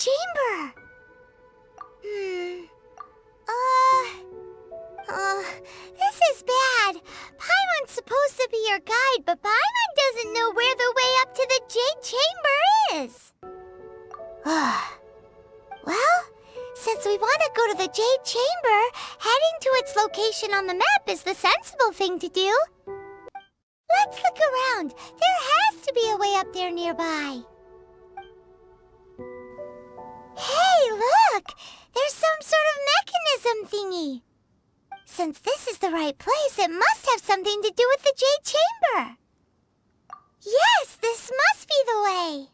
chamber. This is bad. Paimon's supposed to be your guide, but Paimon doesn't know where the way up to the Jade Chamber is. Well, since we want to go to the Jade Chamber, heading to its location on the map is the sensible thing to do. Let's look around. There has to be a way up there nearby. Hey, look! There's some sort of mechanism thingy. Since this is the right place, it must have something to do with the Jade Chamber. Yes, this must be the way.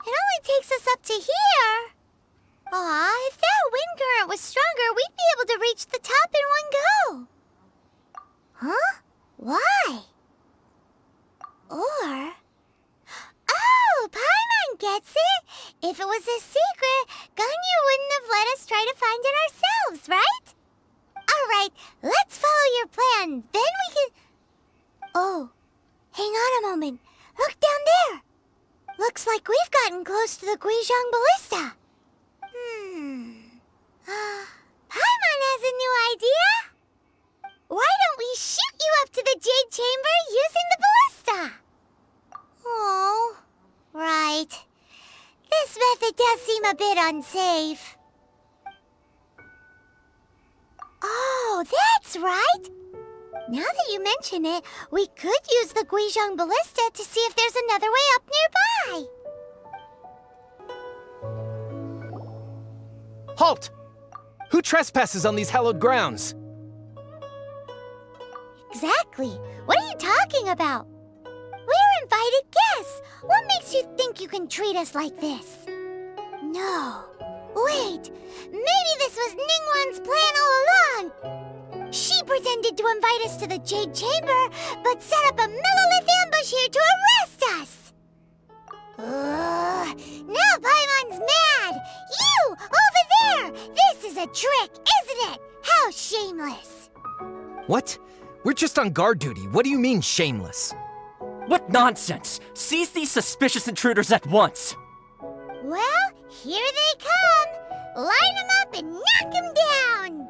It only takes us up to here. Aw, if that wind current was stronger, we'd be able to reach the top in one go. Huh? Why? Or... Oh, Paimon gets it! If it was a secret, Ganyu wouldn't have let us try to find it ourselves, right? Alright, let's follow your plan. Then we can... Oh, hang on a moment. Look down there. Looks like we've gotten close to the Guizhong Ballista. Paimon has a new idea. Why don't we shoot you up to the Jade Chamber using the ballista? Oh, right. This method does seem a bit unsafe. Oh, that's right. Now that you mention it, we could use the Guizhong Ballista to see if there's another way up nearby. Halt! Who trespasses on these hallowed grounds? Exactly. What are you talking about? We're invited guests. What makes you think you can treat us like this? No. Wait. Maybe this was Ningguang's plan all along. She pretended to invite us to the Jade Chamber, but set up a Millilith ambush here to arrest us. Now Paimon's mad. You, over there. This is a trick, isn't it? How shameless. What? We're just on guard duty. What do you mean, shameless? What nonsense! Seize these suspicious intruders at once! Well, here they come! Line them up and knock them down!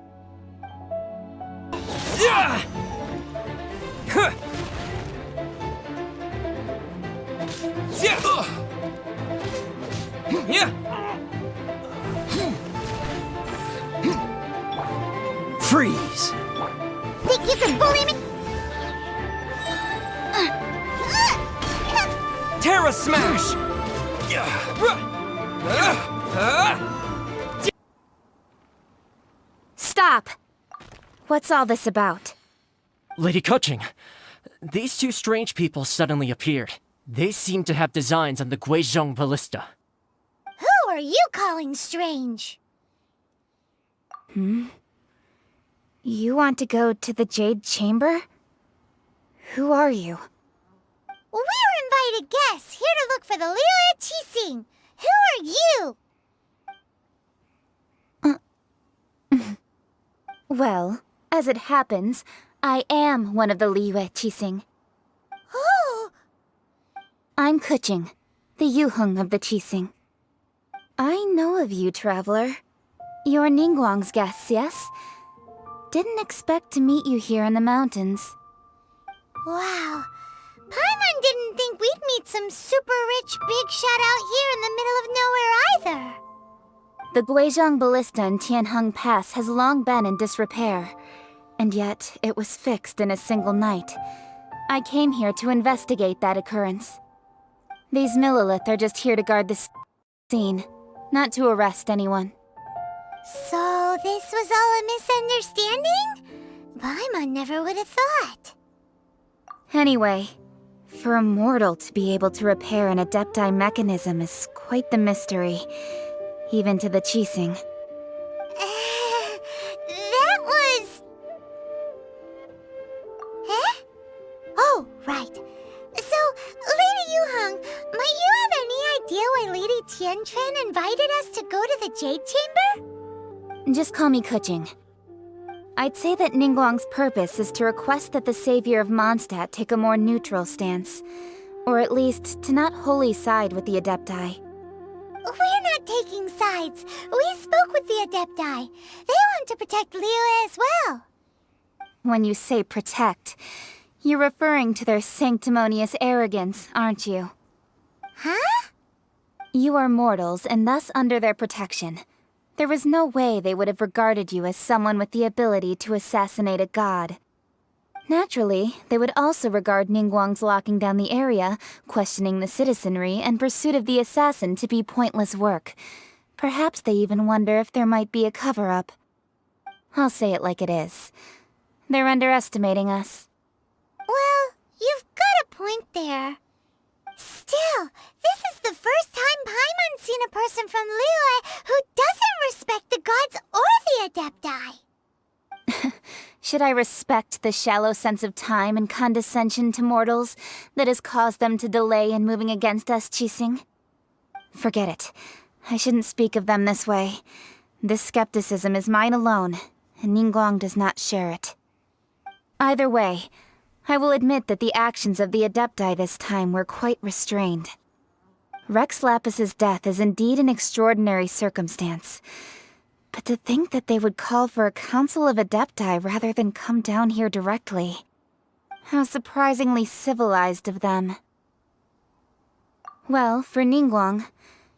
Yeah! Huh! Yeah! Freeze! Think you can bully me? Terra Smash! Stop! What's all this about? Lady Kuching, these two strange people suddenly appeared. They seem to have designs on the Guizhong Ballista. Who are you calling strange? You want to go to the Jade Chamber? Who are you? We're invited guests, here to look for the Liyue Qixing. Who are you? Well, as it happens, I am one of the Liyue Qixing. Oh! I'm Kuching, the Yuheng of the Qixing. I know of you, traveler. You're Ningguang's guests, yes? Didn't expect to meet you here in the mountains. Wow. Paimon didn't think we'd meet some super rich big shot out here in the middle of nowhere either. The Guizhong Ballista in Tianheng Pass has long been in disrepair, and yet it was fixed in a single night. I came here to investigate that occurrence. These Millilith are just here to guard the scene, not to arrest anyone. So this was all a misunderstanding? Paimon never would have thought. Anyway, for a mortal to be able to repair an Adepti mechanism is quite the mystery, even to the Qixing. That was... Eh? Oh, right. So, Lady Tiantren invited us to go to the Jade Chamber? Just call me Kuching. I'd say that Ningguang's purpose is to request that the savior of Mondstadt take a more neutral stance. Or at least, to not wholly side with the Adepti. We're not taking sides. We spoke with the Adepti. They want to protect Liyue as well. When you say protect, you're referring to their sanctimonious arrogance, aren't you? Huh? You are mortals and thus under their protection. There was no way they would have regarded you as someone with the ability to assassinate a god. Naturally, they would also regard Ningguang's locking down the area, questioning the citizenry, and pursuit of the assassin to be pointless work. Perhaps they even wonder if there might be a cover-up. I'll say it like it is. They're underestimating us. Well, you've got a point there. Still, this is the first time Paimon's seen a person from Liyue who doesn't respect the gods or the Adepti. Should I respect the shallow sense of time and condescension to mortals that has caused them to delay in moving against us, Qixing? Forget it. I shouldn't speak of them this way. This skepticism is mine alone, and Ningguang does not share it. Either way, I will admit that the actions of the Adepti this time were quite restrained. Rex Lapis's death is indeed an extraordinary circumstance. But to think that they would call for a council of Adepti rather than come down here directly. How surprisingly civilized of them. Well, for Ningguang,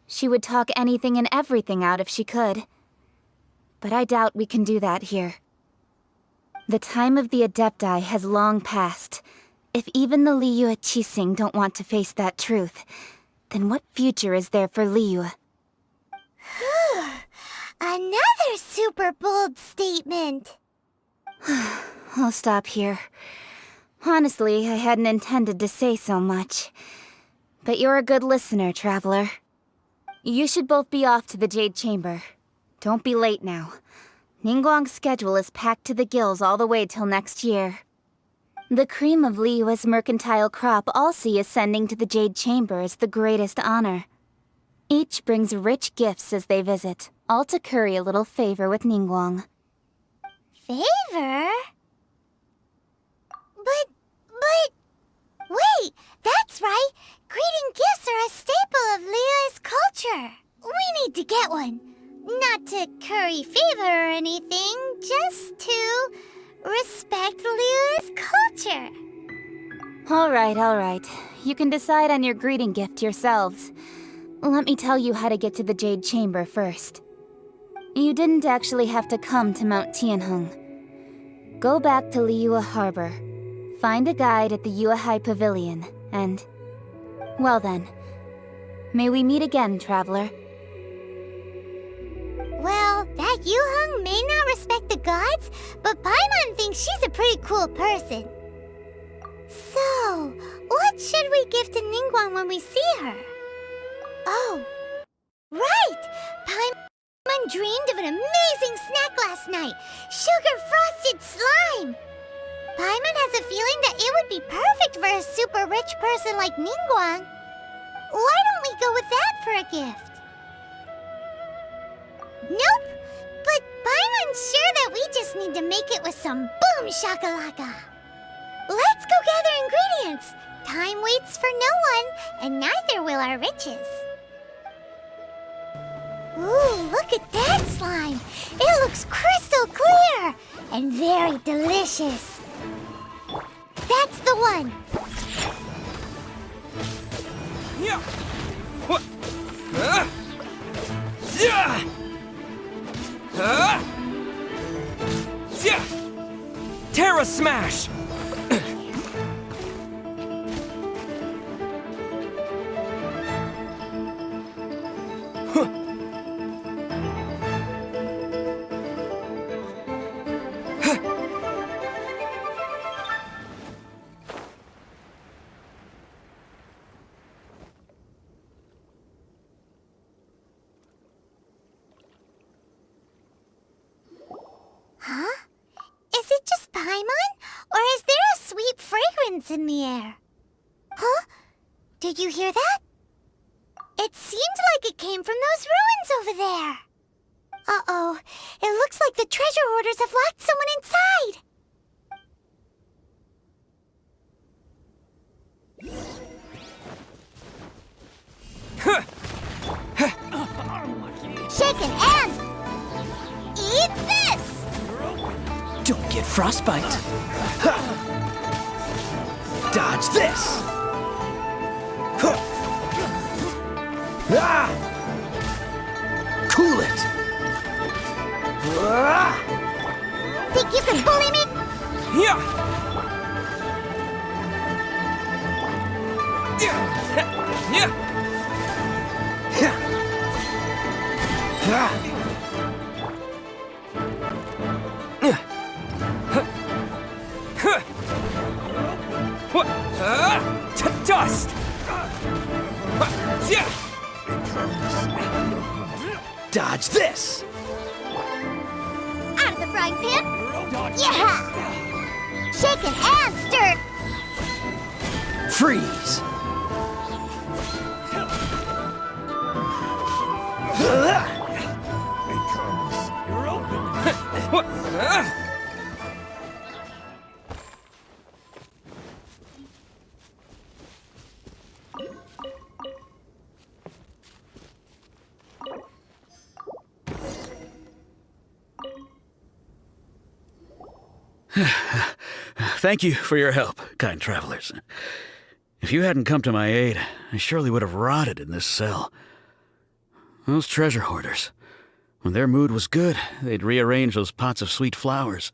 she would talk anything and everything out if she could. But I doubt we can do that here. The time of the Adepti has long passed. If even the Liyue Qixing don't want to face that truth, then what future is there for Liyue? Another super bold statement. I'll stop here. Honestly, I hadn't intended to say so much. But you're a good listener, Traveler. You should both be off to the Jade Chamber. Don't be late now. Ningguang's schedule is packed to the gills all the way till next year. The cream of Liyue's mercantile crop all see ascending to the Jade Chamber as the greatest honor. Each brings rich gifts as they visit, all to curry a little favor with Ningguang. Favor? But... Wait, that's right! Greeting gifts are a staple of Liyue's culture. We need to get one. Not to curry favor or anything, just to respect Liyue's culture. Alright. You can decide on your greeting gift yourselves. Let me tell you how to get to the Jade Chamber first. You didn't actually have to come to Mount Tianheng. Go back to Liyue Harbor. Find a guide at the Yuehai Pavilion, and... Well then. May we meet again, Traveler. Well, that Yuheng may not respect the gods, but Paimon thinks she's a pretty cool person. So, what should we give to Ningguang when we see her? Oh, right! Paimon dreamed of an amazing snack last night! Sugar-frosted slime! Paimon has a feeling that it would be perfect for a super rich person like Ningguang. Why don't we go with that for a gift? Nope! But Paimon's sure that we just need to make it with some boom shakalaka! Let's go gather ingredients! Time waits for no one, and neither will our riches. Ooh, look at that slime! It looks crystal clear! And very delicious! That's the one! Yeah. What? Yeah. Yeah. Terra Smash. Huh? Is it just Paimon? Or is there a sweet fragrance in the air? Huh? Did you hear that? It seemed like it came from those ruins over there. Uh-oh. It looks like the treasure hoarders have locked someone inside. Shaking hands! Eat this! Don't get frostbite. Dodge this. Cool it. Think you can bully me? Dust. Dodge this. Out of the frying pan? Yeah! Shaken and stirred! Freeze. Thank you for your help, kind travelers. If you hadn't come to my aid, I surely would have rotted in this cell. Those treasure hoarders, when their mood was good, they'd rearrange those pots of sweet flowers.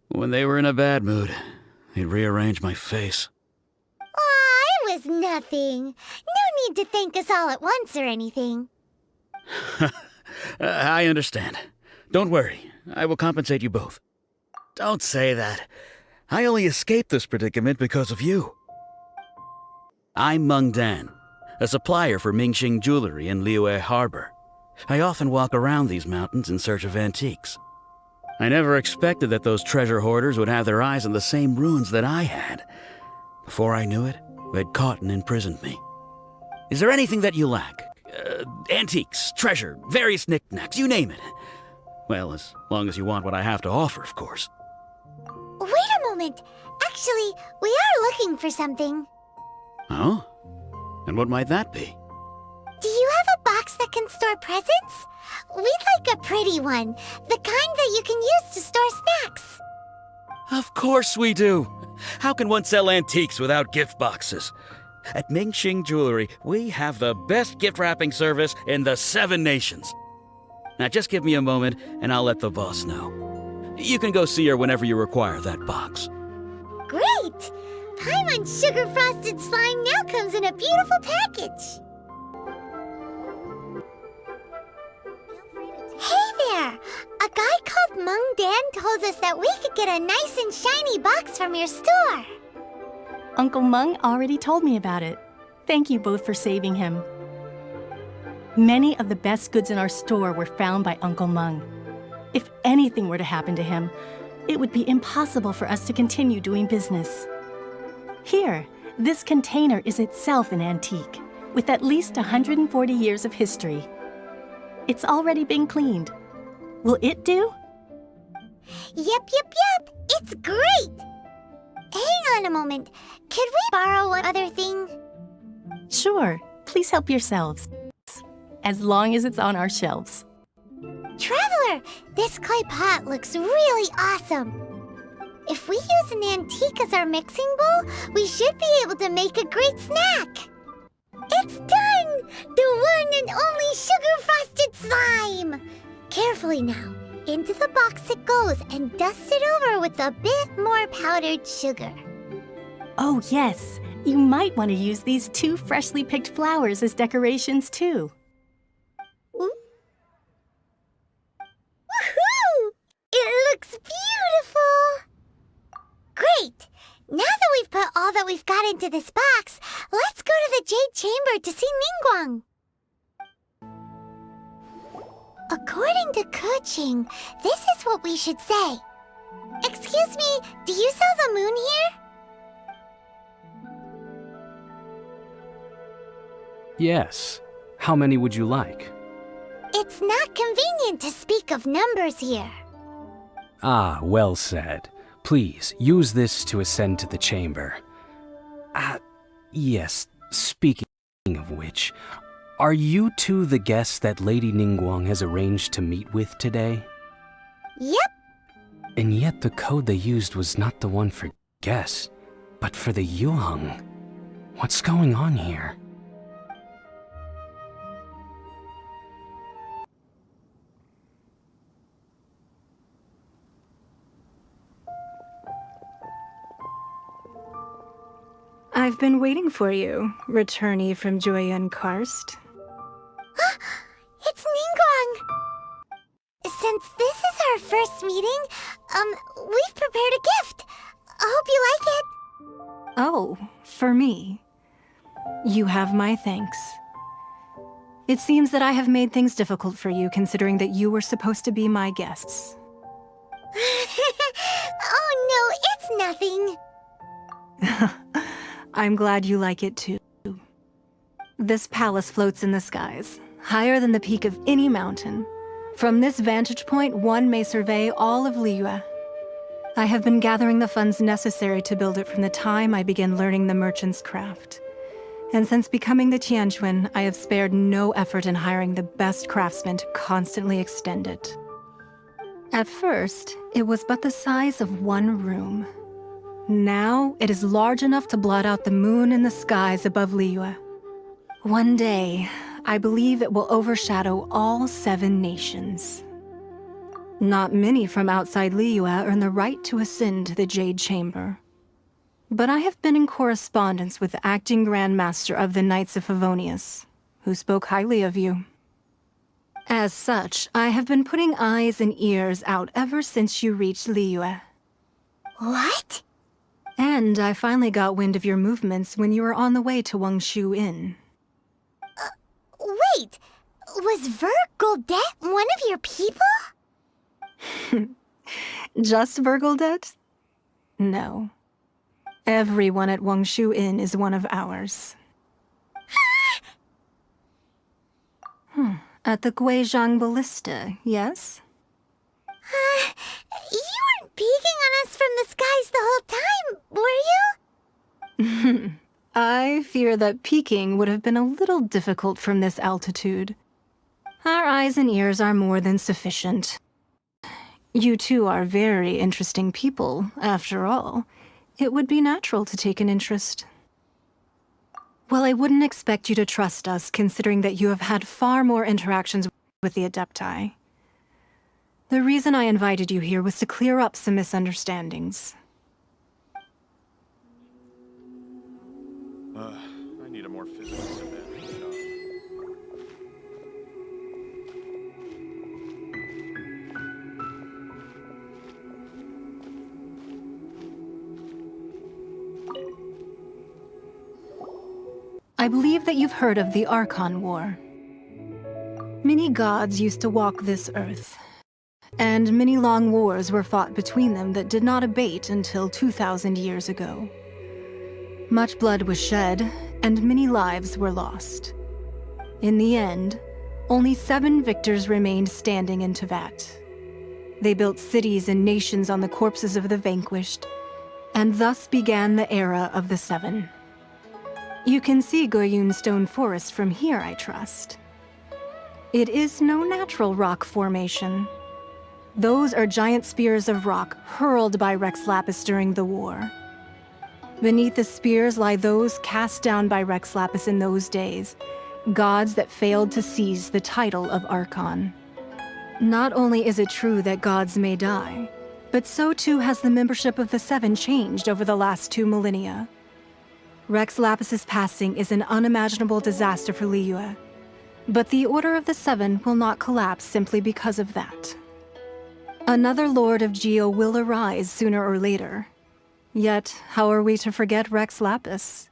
When they were in a bad mood, they'd rearrange my face. Aw, it was nothing. No need to thank us all at once or anything. I understand. Don't worry, I will compensate you both. Don't say that. I only escaped this predicament because of you. I'm Meng Dan, a supplier for Mingxing Jewelry in Liyue Harbor. I often walk around these mountains in search of antiques. I never expected that those treasure hoarders would have their eyes on the same ruins that I had. Before I knew it, they'd caught and imprisoned me. Is there anything that you lack? Antiques, treasure, various knickknacks, you name it. Well, as long as you want what I have to offer, of course. Wait a moment. Actually, we are looking for something. Oh? And what might that be? Do you have a box that can store presents? We'd like a pretty one. The kind that you can use to store snacks. Of course we do. How can one sell antiques without gift boxes? At Mingxing Jewelry, we have the best gift wrapping service in the 7 nations. Now just give me a moment and I'll let the boss know. You can go see her whenever you require that box. Great! Paimon Sugar Frosted Slime now comes in a beautiful package. Hey there! A guy called Meng Dan told us that we could get a nice and shiny box from your store. Uncle Meng already told me about it. Thank you both for saving him. Many of the best goods in our store were found by Uncle Meng. If anything were to happen to him, it would be impossible for us to continue doing business. Here, this container is itself an antique, with at least 140 years of history. It's already been cleaned. Will it do? Yep. It's great! Hang on a moment. Could we borrow one other thing? Sure, please help yourselves. As long as it's on our shelves. Traveler, this clay pot looks really awesome. If we use an antique as our mixing bowl, we should be able to make a great snack. It's done! The one and only sugar-frosted slime! Carefully now. Into the box it goes and dust it over with a bit more powdered sugar. Oh yes, you might want to use these 2 freshly picked flowers as decorations too. Woohoo! It looks beautiful! Great! Now that we've put all that we've got into this box, let's go to the Jade Chamber to see Ningguang. According to Kuching, this is what we should say. Excuse me, do you sell the moon here? Yes, How many would you like? It's not convenient to speak of numbers here. Ah, well said. Please, use this to ascend to the chamber. Yes, speaking of which, are you two the guests that Lady Ningguang has arranged to meet with today? Yep. And yet the code they used was not the one for guests, but for the Yuheng. What's going on here? I've been waiting for you, returnee from Joyun Karst. It's Ningguang! Since this is our first meeting, we've prepared a gift. I hope you like it. Oh, for me. You have my thanks. It seems that I have made things difficult for you, considering that you were supposed to be my guests. Oh no, it's nothing. I'm glad you like it too. This palace floats in the skies, higher than the peak of any mountain. From this vantage point, one may survey all of Liyue. I have been gathering the funds necessary to build it from the time I began learning the merchant's craft. And since becoming the Tianquan, I have spared no effort in hiring the best craftsmen to constantly extend it. At first, it was but the size of one room. Now, it is large enough to blot out the moon in the skies above Liyue. One day, I believe it will overshadow all 7 nations. Not many from outside Liyue earn the right to ascend to the Jade Chamber. But I have been in correspondence with the acting Grand Master of the Knights of Favonius, who spoke highly of you. As such, I have been putting eyes and ears out ever since you reached Liyue. What? And I finally got wind of your movements when you were on the way to Wangshu Inn. Wait, was Vergoldet one of your people? Just Vergoldet? No. Everyone at Wangshu Inn is one of ours. At the Guizhang Ballista, yes? You weren't peeking on us from the skies the whole time, were you? I fear that peeking would have been a little difficult from this altitude. Our eyes and ears are more than sufficient. You two are very interesting people, after all. It would be natural to take an interest. Well, I wouldn't expect you to trust us, considering that you have had far more interactions with the Adepti. The reason I invited you here was to clear up some misunderstandings. I need a more physically demanding job. I believe that you've heard of the Archon War. Many gods used to walk this earth, and many long wars were fought between them that did not abate until 2,000 years ago. Much blood was shed, and many lives were lost. In the end, only 7 victors remained standing in Teyvat. They built cities and nations on the corpses of the vanquished, and thus began the era of the 7. You can see Goyun Stone Forest from here, I trust. It is no natural rock formation. Those are giant spears of rock hurled by Rex Lapis during the war. Beneath the spears lie those cast down by Rex Lapis in those days, gods that failed to seize the title of Archon. Not only is it true that gods may die, but so too has the membership of the 7 changed over the last 2 millennia. Rex Lapis's passing is an unimaginable disaster for Liyue, but the Order of the 7 will not collapse simply because of that. Another Lord of Geo will arise sooner or later. Yet, how are we to forget Rex Lapis?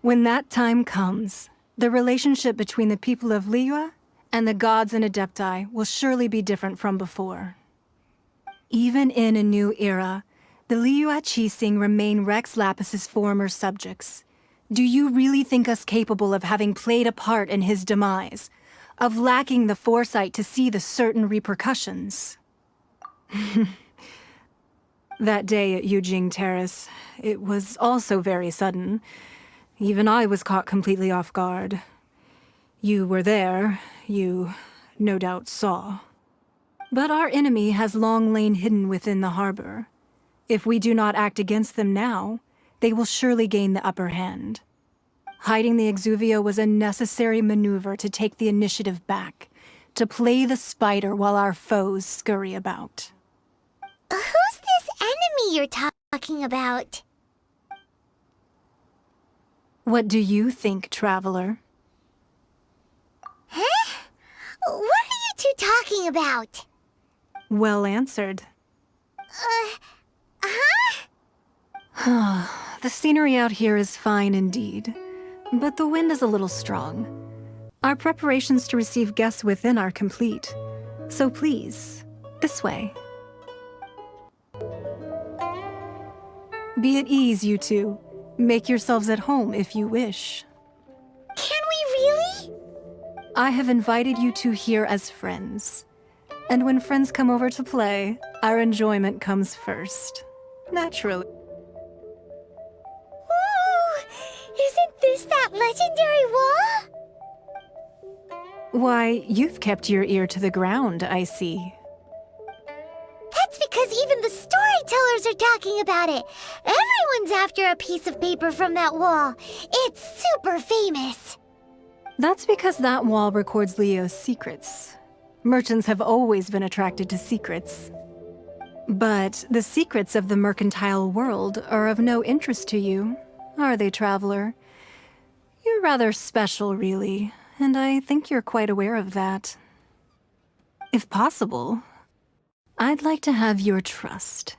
When that time comes, the relationship between the people of Liyue and the gods and Adepti will surely be different from before. Even in a new era, the Liyue Qixing remain Rex Lapis's former subjects, Do you really think us capable of having played a part in his demise? Of lacking the foresight to see the certain repercussions? That day at Yujing Terrace, it was also very sudden. Even I was caught completely off guard. You were there, you no doubt saw. But our enemy has long lain hidden within the harbor. If we do not act against them now, they will surely gain the upper hand. Hiding the Exuvia was a necessary maneuver to take the initiative back, to play the spider while our foes scurry about. Who's this enemy you're talking about? What do you think, Traveler? Huh? What are you two talking about? Well answered. Huh? The scenery out here is fine indeed, but the wind is a little strong. Our preparations to receive guests within are complete, so please, this way. Be at ease, you two. Make yourselves at home if you wish. Can we really? I have invited you two here as friends. And when friends come over to play, our enjoyment comes first. Naturally. Ooh, isn't this that legendary wall? Why, you've kept your ear to the ground, I see. That's because even the storytellers are talking about it. Everyone's after a piece of paper from that wall. It's super famous. That's because that wall records Leo's secrets. Merchants have always been attracted to secrets. But the secrets of the mercantile world are of no interest to you, are they, Traveler? You're rather special, really, and I think you're quite aware of that. If possible, I'd like to have your trust.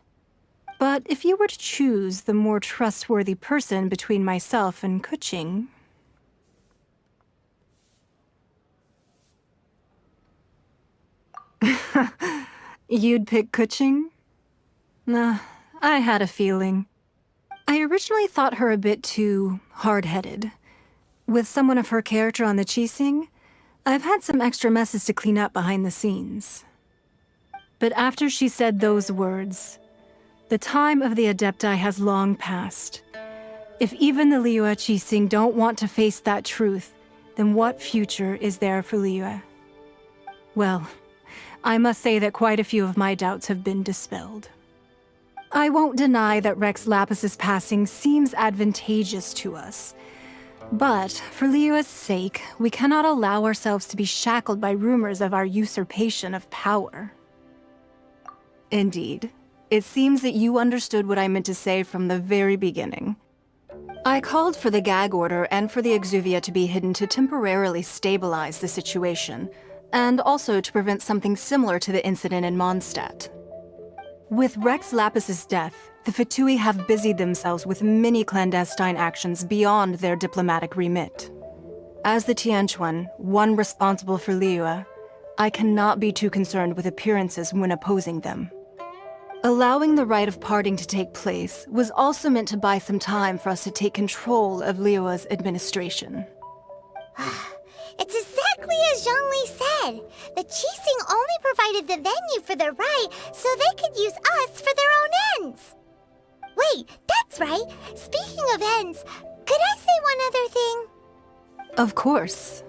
But if you were to choose the more trustworthy person between myself and Kuching... You'd pick Kuching? Nah, I had a feeling. I originally thought her a bit too hard-headed. With someone of her character on the Qixing, I've had some extra messes to clean up behind the scenes. But after she said those words, the time of the Adepti has long passed. If even the Liyue Qixing don't want to face that truth, then what future is there for Liyue? Well, I must say that quite a few of my doubts have been dispelled. I won't deny that Rex Lapis's passing seems advantageous to us. But for Liyue's sake, we cannot allow ourselves to be shackled by rumors of our usurpation of power. Indeed, it seems that you understood what I meant to say from the very beginning. I called for the gag order and for the Exuvia to be hidden to temporarily stabilize the situation, and also to prevent something similar to the incident in Mondstadt. With Rex Lapis's death, the Fatui have busied themselves with many clandestine actions beyond their diplomatic remit. As the Tianquan, one responsible for Liyue, I cannot be too concerned with appearances when opposing them. Allowing the rite of parting to take place was also meant to buy some time for us to take control of Liyue's administration. It's exactly as Zhongli said. The Qixing only provided the venue for their rite so they could use us for their own ends. Wait, that's right. Speaking of ends, could I say one other thing? Of course.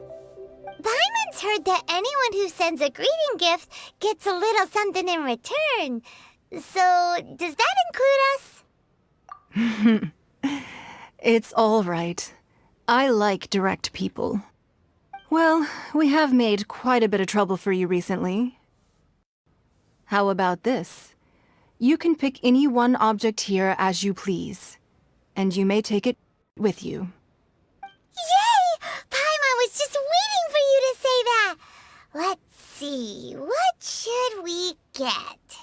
Paimon's heard that anyone who sends a greeting gift gets a little something in return. So, does that include us? It's all right. I like direct people. Well, we have made quite a bit of trouble for you recently. How about this? You can pick any one object here as you please, and you may take it with you. Yay! Paimon was just waiting for you to say that! Let's see, what should we get?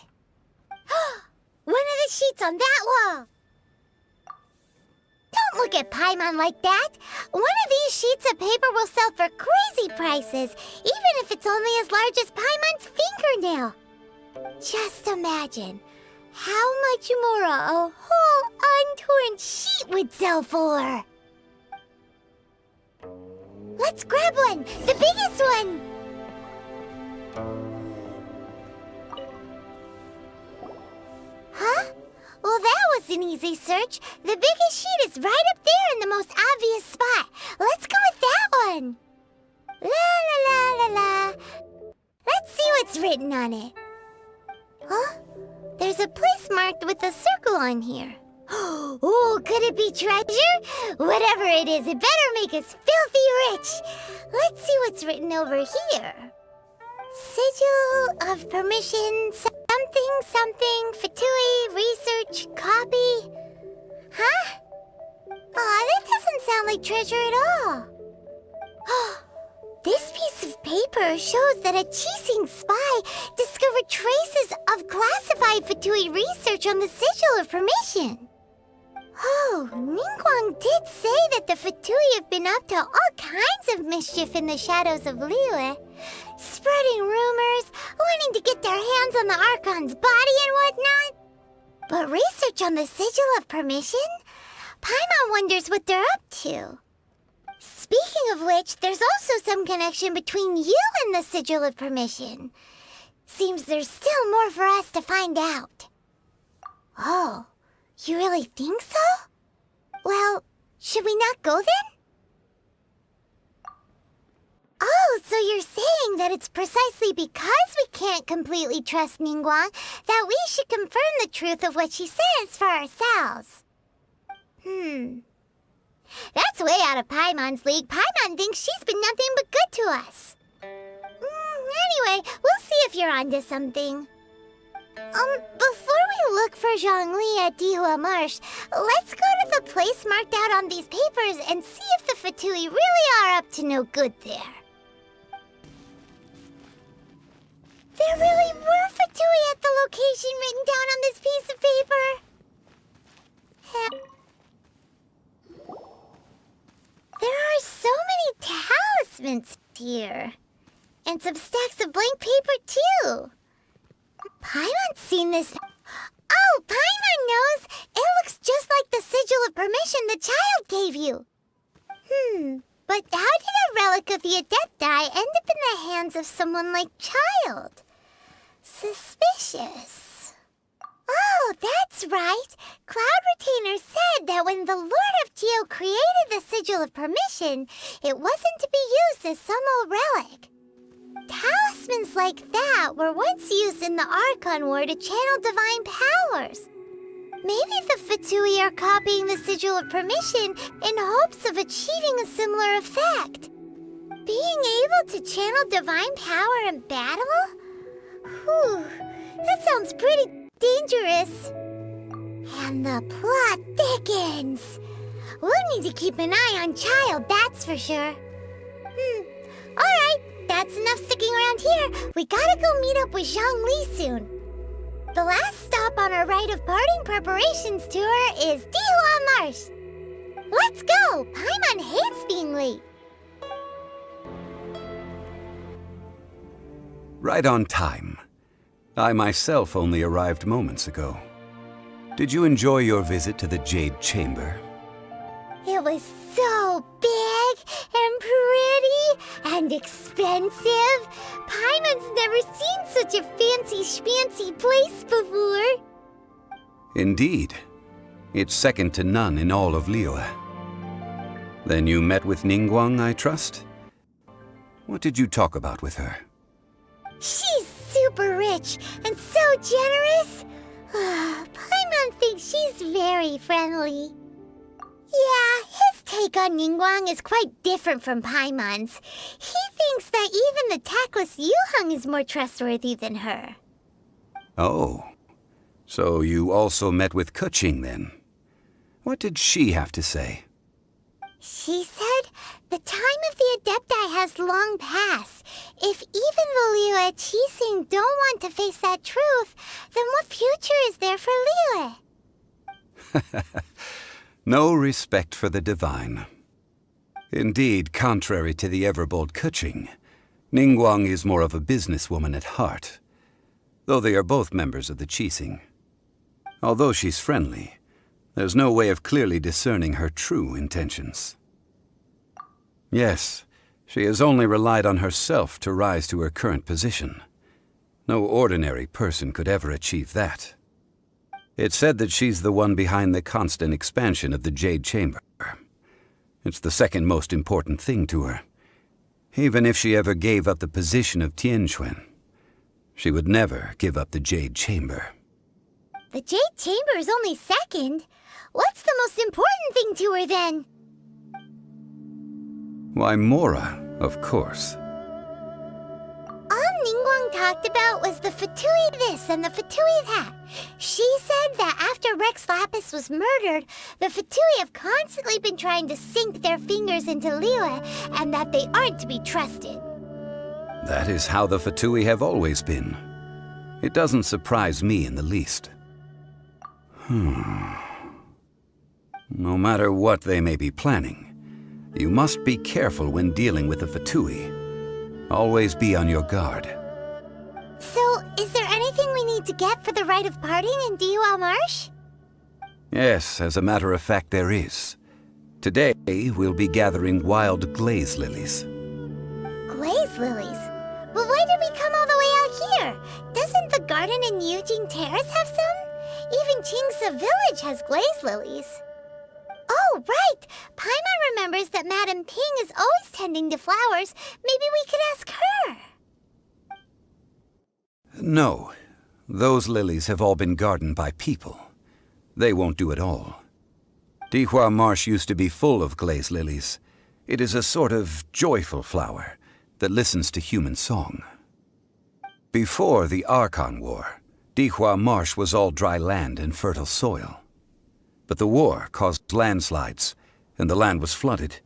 One of the sheets on that wall! Don't look at Paimon like that! One of these sheets of paper will sell for crazy prices, even if it's only as large as Paimon's fingernail. Just imagine how much more a whole untorn sheet would sell for. Let's grab one! The biggest one! Huh? Well, that was an easy search. The biggest sheet is right up there in the most obvious spot. Let's go with that one. La la la la la. Let's see what's written on it. Huh? There's a place marked with a circle on here. Oh, could it be treasure? Whatever it is, it better make us filthy rich. Let's see what's written over here. Sigil of permission, something, something, Fatui, research, copy. Huh? Aw, that doesn't sound like treasure at all. This piece of paper shows that a Qixing spy discovered traces of classified Fatui research on the Sigil of Permission. Oh, Ningguang did say that the Fatui have been up to all kinds of mischief in the shadows of Liyue, spreading rumors, wanting to get their hands on the Archon's body and whatnot. But research on the Sigil of Permission? Paimon wonders what they're up to. Speaking of which, there's also some connection between you and the Sigil of Permission. Seems there's still more for us to find out. Oh, you really think so? Well, should we not go then? Oh, so you're saying that it's precisely because we can't completely trust Ningguang that we should confirm the truth of what she says for ourselves. That's way out of Paimon's league. Paimon thinks she's been nothing but good to us. Anyway, we'll see if you're onto something. Before we look for Zhongli at Dihua Marsh, let's go to the place marked out on these papers and see if the Fatui really are up to no good there. There really were Fatui at the location written down on this piece of paper. There are so many talismans here. And some stacks of blank paper, too. Paimon's seen this. Oh, Paimon knows! It looks just like the Sigil of Permission the child gave you. But how did a relic of the Adepti end up in the hands of someone like Child? Suspicious. Oh, that's right. Cloud Retainer said that when the Lord of Geo created the Sigil of Permission, it wasn't to be used as some old relic. Talismans like that were once used in the Archon War to channel divine powers. Maybe the Fatui are copying the Sigil of Permission in hopes of achieving a similar effect. Being able to channel divine power in battle? Whew, that sounds pretty dangerous. And the plot thickens. We'll need to keep an eye on Child, that's for sure. Alright, that's enough sticking around here. We gotta go meet up with Zhongli soon. The last stop on our rite of parting preparations tour is Dihua Marsh. Let's go! Paimon hates being late. Right on time. I myself only arrived moments ago. Did you enjoy your visit to the Jade Chamber? It was so big and pretty and expensive. Paimon's never seen such a fancy schmancy place before. Indeed. It's second to none in all of Liyue. Then you met with Ningguang, I trust? What did you talk about with her? She's super rich and so generous. Paimon thinks she's very friendly. Yeah, his take on Ningguang is quite different from Paimon's. He thinks that even the tactless Yuheng is more trustworthy than her. Oh. So you also met with Keqing then? What did she have to say? She said the time of the Adepti has long passed. If even the Liyue Qixing don't want to face that truth, then what future is there for Liyue? No respect for the divine. Indeed, contrary to the ever-bold Keqing, Ningguang is more of a businesswoman at heart, though they are both members of the Qixing. Although she's friendly, there's no way of clearly discerning her true intentions. Yes, She has only relied on herself to rise to her current position. No ordinary person could ever achieve that. It's said that she's the one behind the constant expansion of the Jade Chamber. It's the second most important thing to her. Even if she ever gave up the position of Tianquan, she would never give up the Jade Chamber. The Jade Chamber is only second. What's the most important thing to her, then? Why, Mora, of course. All Ningguang talked about was the Fatui this and the Fatui that. She said that after Rex Lapis was murdered, the Fatui have constantly been trying to sink their fingers into Liyue, and that they aren't to be trusted. That is how the Fatui have always been. It doesn't surprise me in the least. No matter what they may be planning, you must be careful when dealing with the Fatui. Always be on your guard. So, is there anything we need to get for the rite of parting in Dihua Marsh? Yes, as a matter of fact, there is. Today, we'll be gathering wild glaze lilies. Glaze lilies? But why did we come all the way out here? Doesn't the garden in Yujing Terrace have some? Even Qingse Village has glaze lilies. Oh, right! Paimon remembers that Madame Ping is always tending to flowers. Maybe we could ask her. No. Those lilies have all been gardened by people. They won't do it all. Dihua Marsh used to be full of glaze lilies. It is a sort of joyful flower that listens to human song. Before the Archon War, Dihua Marsh was all dry land and fertile soil. But the war caused landslides, and the land was flooded,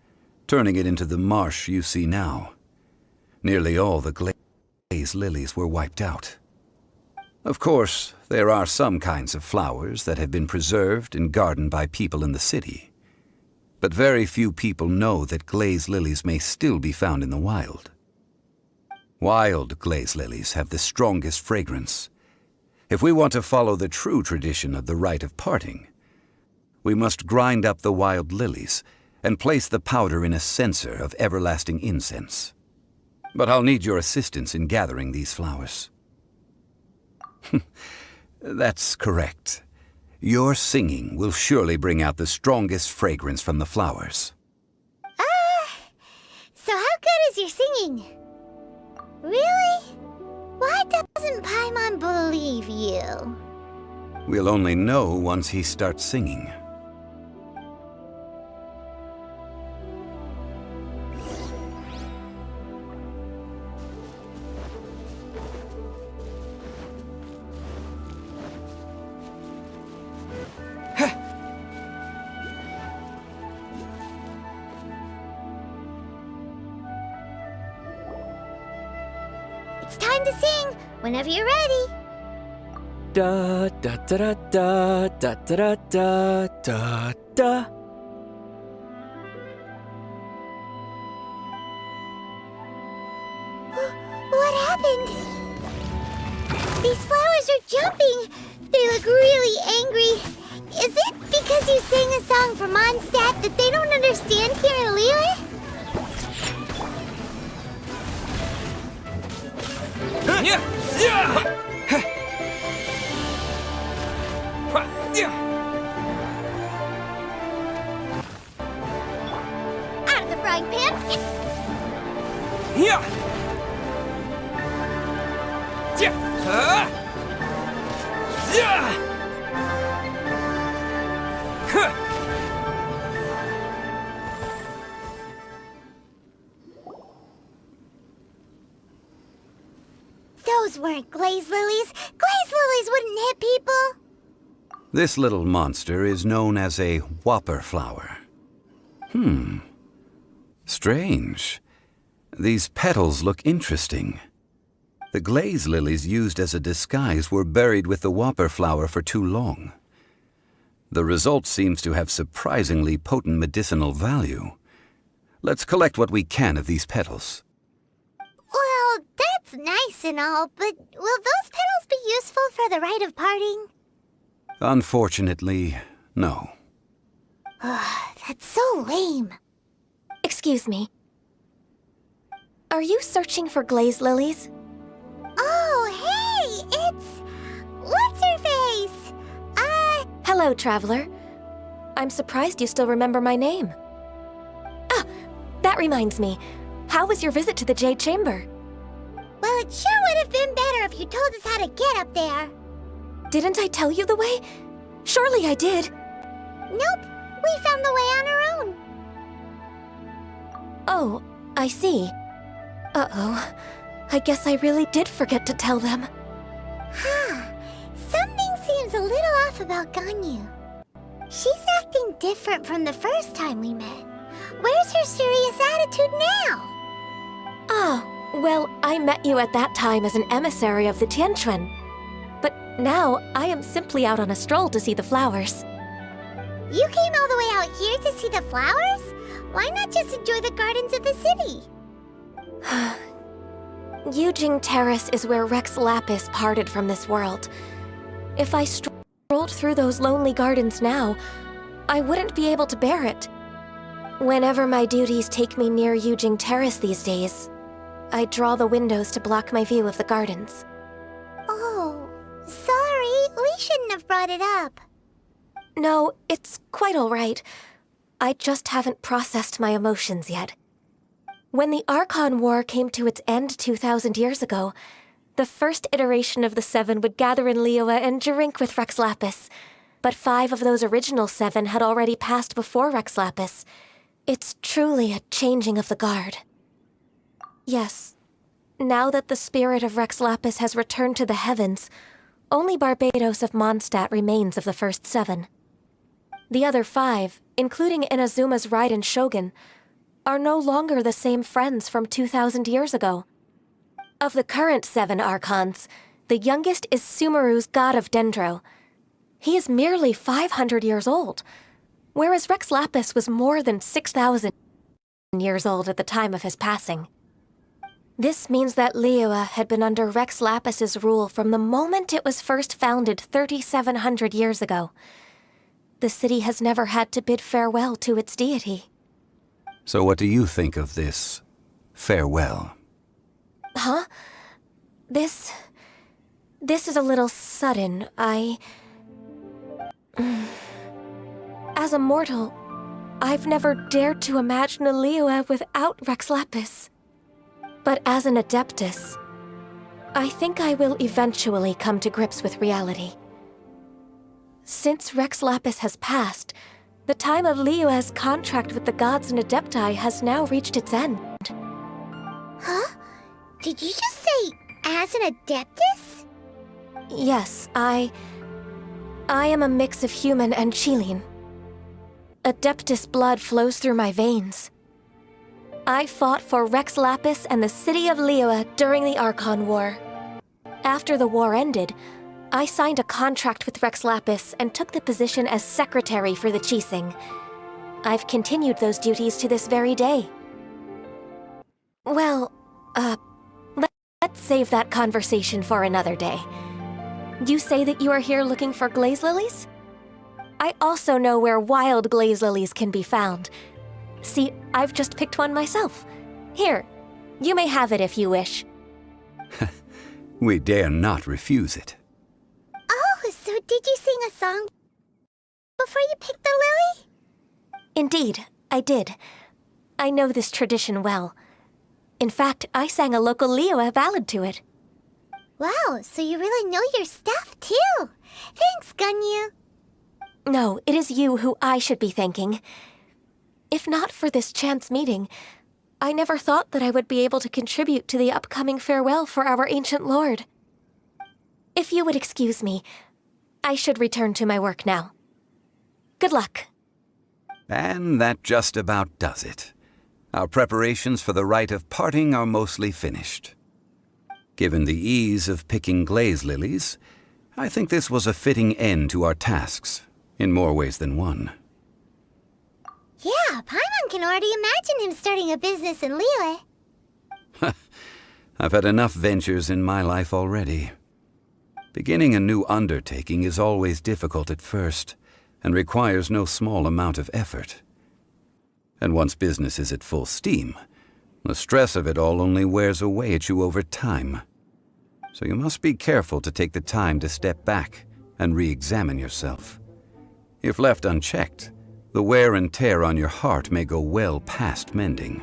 turning it into the marsh you see now. Nearly all the glaze lilies were wiped out. Of course, there are some kinds of flowers that have been preserved and gardened by people in the city. But very few people know that glaze lilies may still be found in the wild. Wild glaze lilies have the strongest fragrance. If we want to follow the true tradition of the rite of parting, we must grind up the wild lilies and place the powder in a censer of everlasting incense. But I'll need your assistance in gathering these flowers. That's correct. Your singing will surely bring out the strongest fragrance from the flowers. So how good is your singing? Really? Why doesn't Paimon believe you? We'll only know once he starts singing. It's time to sing, whenever you're ready. Da da da da da da da da da. What happened? These flowers are jumping. They look really angry. Is it because you sang a song for Mondstadt that they don't understand here in Liyue? Out of the frying pan. Those weren't glaze lilies. Glaze lilies wouldn't hit people. This little monster is known as a whopper flower. Strange. These petals look interesting. The glaze lilies used as a disguise were buried with the whopper flower for too long. The result seems to have surprisingly potent medicinal value. Let's collect what we can of these petals. Well, that's nice and all, but will those petals be useful for the rite of parting? Unfortunately, no. That's so lame. Excuse me. Are you searching for glaze lilies? Oh, hey! It's... What's-her-face? Hello, traveler. I'm surprised you still remember my name. Ah, that reminds me. How was your visit to the Jade Chamber? Well, it sure would have been better if you told us how to get up there. Didn't I tell you the way? Surely I did. Nope, we found the way on our own. Oh, I see. Uh-oh. I guess I really did forget to tell them. Huh. Something seems a little off about Ganyu. She's acting different from the first time we met. Where's her serious attitude now? Ah, well, I met you at that time as an emissary of the Tianquan. But now, I am simply out on a stroll to see the flowers. You came all the way out here to see the flowers? Why not just enjoy the gardens of the city? Yujing Terrace is where Rex Lapis parted from this world. If I strolled through those lonely gardens now, I wouldn't be able to bear it. Whenever my duties take me near Yujing Terrace these days, I draw the windows to block my view of the gardens. Oh, sorry. We shouldn't have brought it up. No, it's quite all right. I just haven't processed my emotions yet. When the Archon War came to its end 2,000 years ago, the first iteration of the Seven would gather in Liyue and drink with Rex Lapis. But 5 of those original 7 had already passed before Rex Lapis. It's truly a changing of the guard. Yes, now that the spirit of Rex Lapis has returned to the heavens, only Barbados of Mondstadt remains of the first 7. The other 5, including Inazuma's Raiden Shogun, are no longer the same friends from 2,000 years ago. Of the current 7 Archons, the youngest is Sumeru's god of Dendro. He is merely 500 years old, whereas Rex Lapis was more than 6,000 years old at the time of his passing. This means that Liyue had been under Rex Lapis's rule from the moment it was first founded 3,700 years ago. The city has never had to bid farewell to its deity. So what do you think of this farewell? Huh? This is a little sudden. As a mortal, I've never dared to imagine a Liyue without Rex Lapis. But as an Adeptus, I think I will eventually come to grips with reality. Since Rex Lapis has passed, the time of Liyue's contract with the gods and Adepti has now reached its end. Huh? Did you just say, as an Adeptus? Yes, I am a mix of human and Qilin. Adeptus blood flows through my veins. I fought for Rex Lapis and the city of Liyue during the Archon War. After the war ended, I signed a contract with Rex Lapis and took the position as secretary for the Qixing. I've continued those duties to this very day. Well, let's save that conversation for another day. You say that you are here looking for glaze lilies? I also know where wild glaze lilies can be found. See, I've just picked one myself. Here, you may have it if you wish. We dare not refuse it. Oh, so did you sing a song before you picked the lily? Indeed, I did. I know this tradition well. In fact, I sang a local Liyue ballad to it. Wow, so you really know your stuff, too. Thanks, Ganyu. No, it is you who I should be thanking. If not for this chance meeting, I never thought that I would be able to contribute to the upcoming farewell for our ancient lord. If you would excuse me, I should return to my work now. Good luck. And that just about does it. Our preparations for the rite of parting are mostly finished. Given the ease of picking glaze lilies, I think this was a fitting end to our tasks, in more ways than one. Yeah, Paimon can already imagine him starting a business in Liyue. I've had enough ventures in my life already. Beginning a new undertaking is always difficult at first, and requires no small amount of effort. And once business is at full steam, The stress of it all only wears away at you over time. So you must be careful to take the time to step back and re-examine yourself. If left unchecked, the wear and tear on your heart may go well past mending.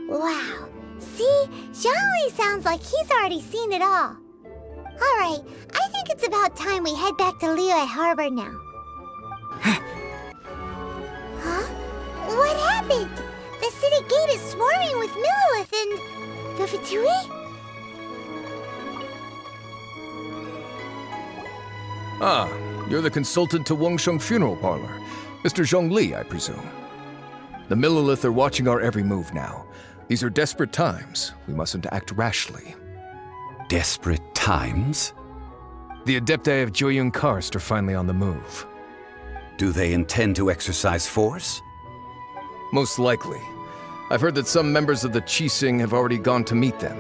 Wow. See? Zhongli sounds like he's already seen it all. Alright, I think it's about time we head back to Liyue Harbor now. Huh? What happened? The city gate is swarming with Millilith and... the Fatui? Ah, you're the consultant to Wangsheng Funeral Parlor. Mr. Zhongli, I presume. The Millilith are watching our every move now. These are desperate times. We mustn't act rashly. Desperate times? The Adepti of Joyun Karst are finally on the move. Do they intend to exercise force? Most likely. I've heard that some members of the Qixing have already gone to meet them.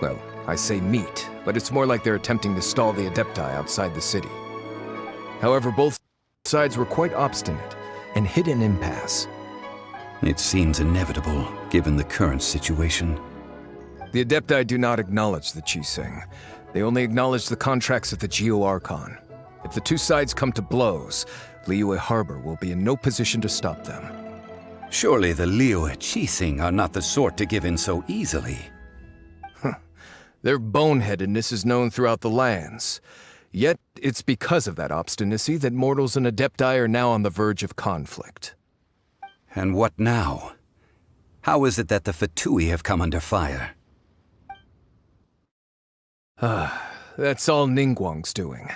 Well, I say meet, but it's more like they're attempting to stall the Adepti outside the city. However, both sides were quite obstinate and hit an impasse. It seems inevitable, given the current situation. The Adepti do not acknowledge the Qixing. They only acknowledge the contracts of the Geo-Archon. If the two sides come to blows, Liyue Harbor will be in no position to stop them. Surely the Liyue Qixing are not the sort to give in so easily. Their boneheadedness is known throughout the lands. Yet, it's because of that obstinacy that mortals and Adepti are now on the verge of conflict. And what now? How is it that the Fatui have come under fire? That's all Ningguang's doing.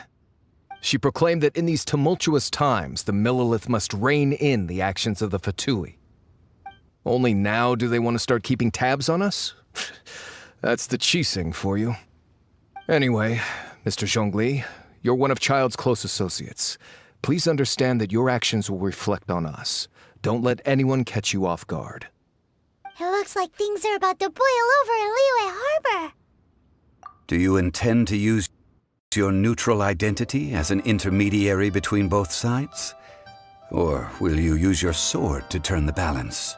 She proclaimed that in these tumultuous times, the Millilith must rein in the actions of the Fatui. Only now do they want to start keeping tabs on us? That's the Qixing for you. Anyway, Mr. Zhongli, you're one of Child's close associates. Please understand that your actions will reflect on us. Don't let anyone catch you off guard. It looks like things are about to boil over in Liyue Harbor. Do you intend to use your neutral identity as an intermediary between both sides? Or will you use your sword to turn the balance?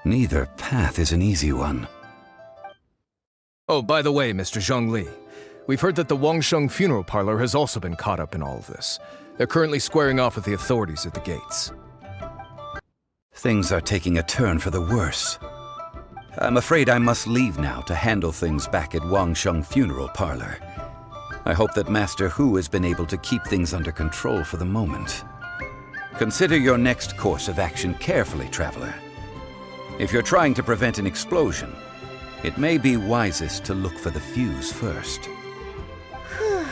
Neither path is an easy one. Oh, by the way, Mr. Zhongli, we've heard that the Wangsheng Funeral Parlor has also been caught up in all of this. They're currently squaring off with the authorities at the gates. Things are taking a turn for the worse. I'm afraid I must leave now to handle things back at Wangsheng Funeral Parlor. I hope that Master Hu has been able to keep things under control for the moment. Consider your next course of action carefully, Traveler. If you're trying to prevent an explosion, it may be wisest to look for the fuse first. Whew.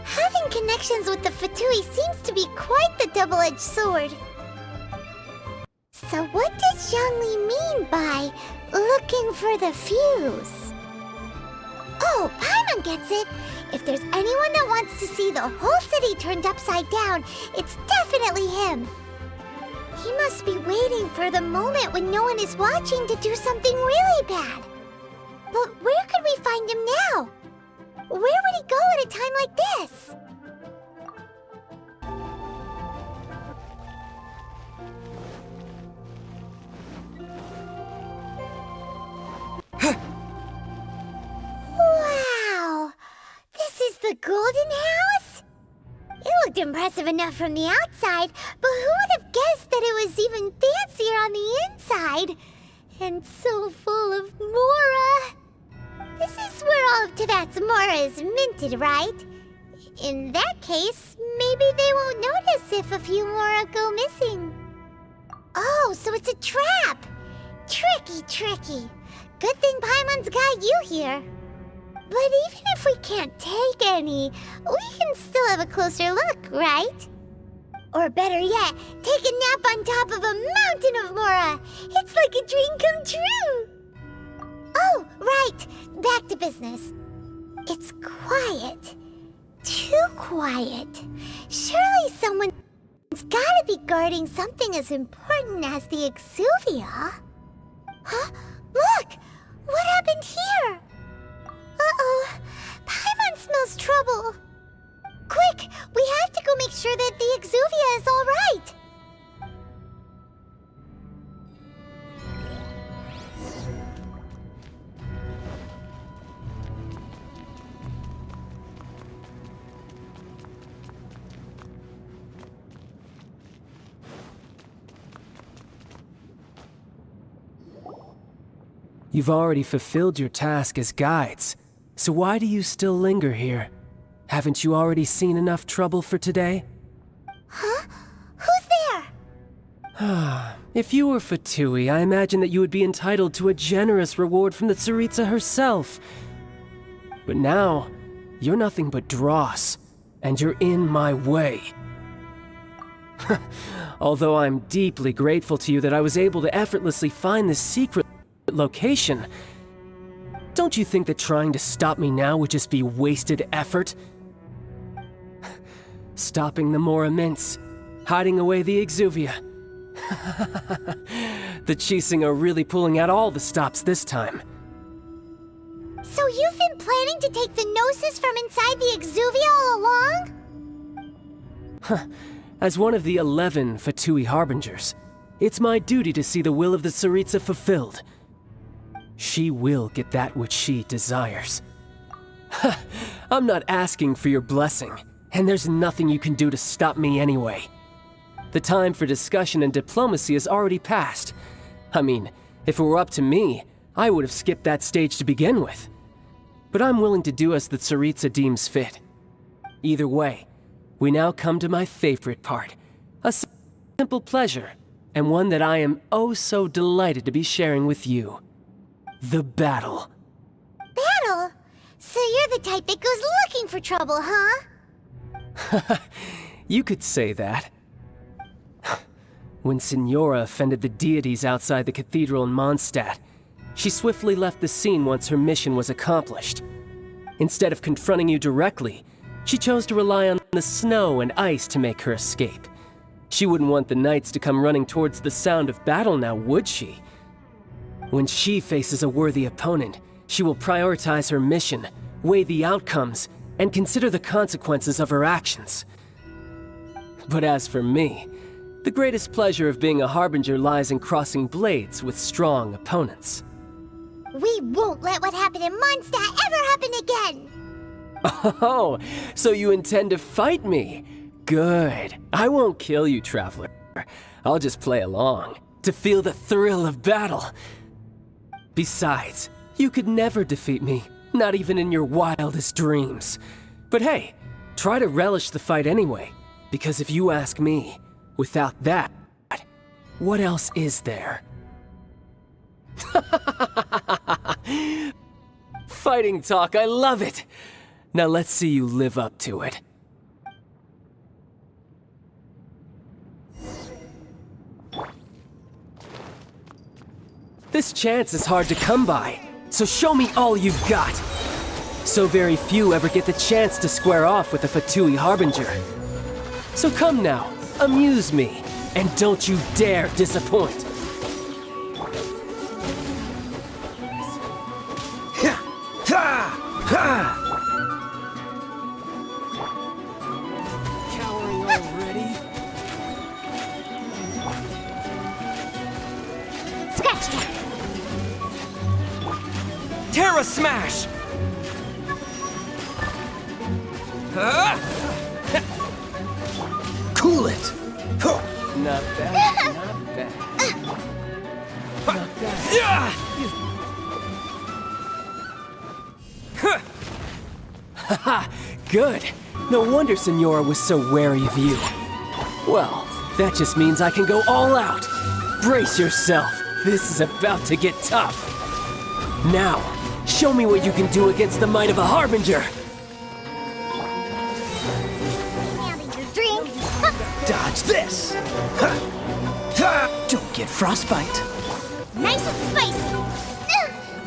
Having connections with the Fatui seems to be quite the double-edged sword. So what does Zhongli mean by looking for the fuse? Oh, Paimon gets it! If there's anyone that wants to see the whole city turned upside down, it's definitely him! He must be waiting for the moment when no one is watching to do something really bad. But where could we find him now? Where would he go at a time like this? Wow! This is the Golden House? It looked impressive enough from the outside, but who would have guessed that it was even fancier on the inside? And so full of Mora. This is where all of Teyvat's Mora is minted, right? In that case, maybe they won't notice if a few Mora go missing. Oh, so it's a trap! Tricky, tricky. Good thing Paimon's got you here. But even if we can't take any, we can still have a closer look, right? Or better yet, take a nap on top of a mountain of Mora. It's like a dream come true. Oh, right. Back to business. It's quiet. Too quiet. Surely someone's gotta be guarding something as important as the Exuvia. Huh? Look! What happened here? Uh-oh. Paimon smells trouble. Quick! We have to go make sure that the Exuvia is all right. You've already fulfilled your task as guides, so why do you still linger here? Haven't you already seen enough trouble for today? Huh? Who's there? If you were Fatui, I imagine that you would be entitled to a generous reward from the Tsaritsa herself. But now, you're nothing but dross, and you're in my way. Although I'm deeply grateful to you that I was able to effortlessly find this secret location, don't you think that trying to stop me now would just be wasted effort? Stopping the more immense, hiding away the Exuvia. The Chising are really pulling out all the stops this time. So you've been planning to take the Gnosis from inside the Exuvia all along? As one of the 11 Fatui Harbingers, it's my duty to see the will of the Tsaritsa fulfilled. She will get that which she desires. I'm not asking for your blessing, and there's nothing you can do to stop me anyway. The time for discussion and diplomacy has already passed. I mean, if it were up to me, I would have skipped that stage to begin with. But I'm willing to do as the Tsaritsa deems fit. Either way, we now come to my favorite part. A simple pleasure, and one that I am oh so delighted to be sharing with you. The battle. Battle? So you're the type that goes looking for trouble, huh? You could say that. When Signora offended the deities outside the cathedral in Mondstadt, she swiftly left the scene once her mission was accomplished. Instead of confronting you directly, she chose to rely on the snow and ice to make her escape. She wouldn't want the knights to come running towards the sound of battle now, would she? When she faces a worthy opponent, she will prioritize her mission, weigh the outcomes, and consider the consequences of her actions. But as for me, the greatest pleasure of being a Harbinger lies in crossing blades with strong opponents. We won't let what happened in Mondstadt ever happen again! Oh, so you intend to fight me? Good. I won't kill you, Traveler. I'll just play along, to feel the thrill of battle. Besides, you could never defeat me, not even in your wildest dreams. But hey, try to relish the fight anyway, because if you ask me, without that, what else is there? Fighting talk, I love it! Now let's see you live up to it. This chance is hard to come by, so show me all you've got. So very few ever get the chance to square off with a Fatui Harbinger. So come now, amuse me, and don't you dare disappoint. Cowering already? Scratch that! Terra Smash! Cool it! Not bad, not bad. Not bad. Haha, good. No wonder Signora was so wary of you. Well, that just means I can go all out. Brace yourself. This is about to get tough. Now, show me what you can do against the might of a Harbinger. Drink. Dodge this! Don't get frostbite. Nice and spicy.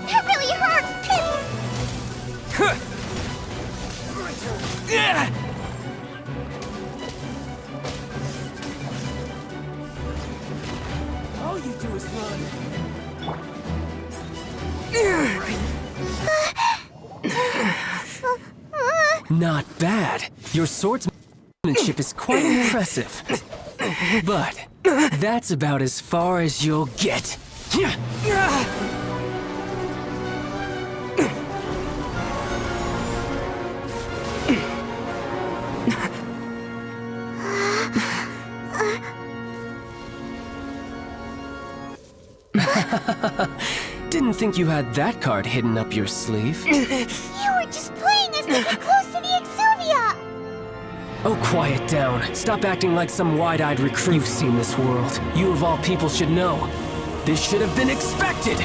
That really hurt. All you do is run. Not bad. Your swordsmanship is quite impressive. But that's about as far as you'll get. Didn't think you had that card hidden up your sleeve. You were just playing us to get close to the Exuvia! Oh, quiet down. Stop acting like some wide-eyed recruit. You've seen this world. You of all people should know. This should have been expected!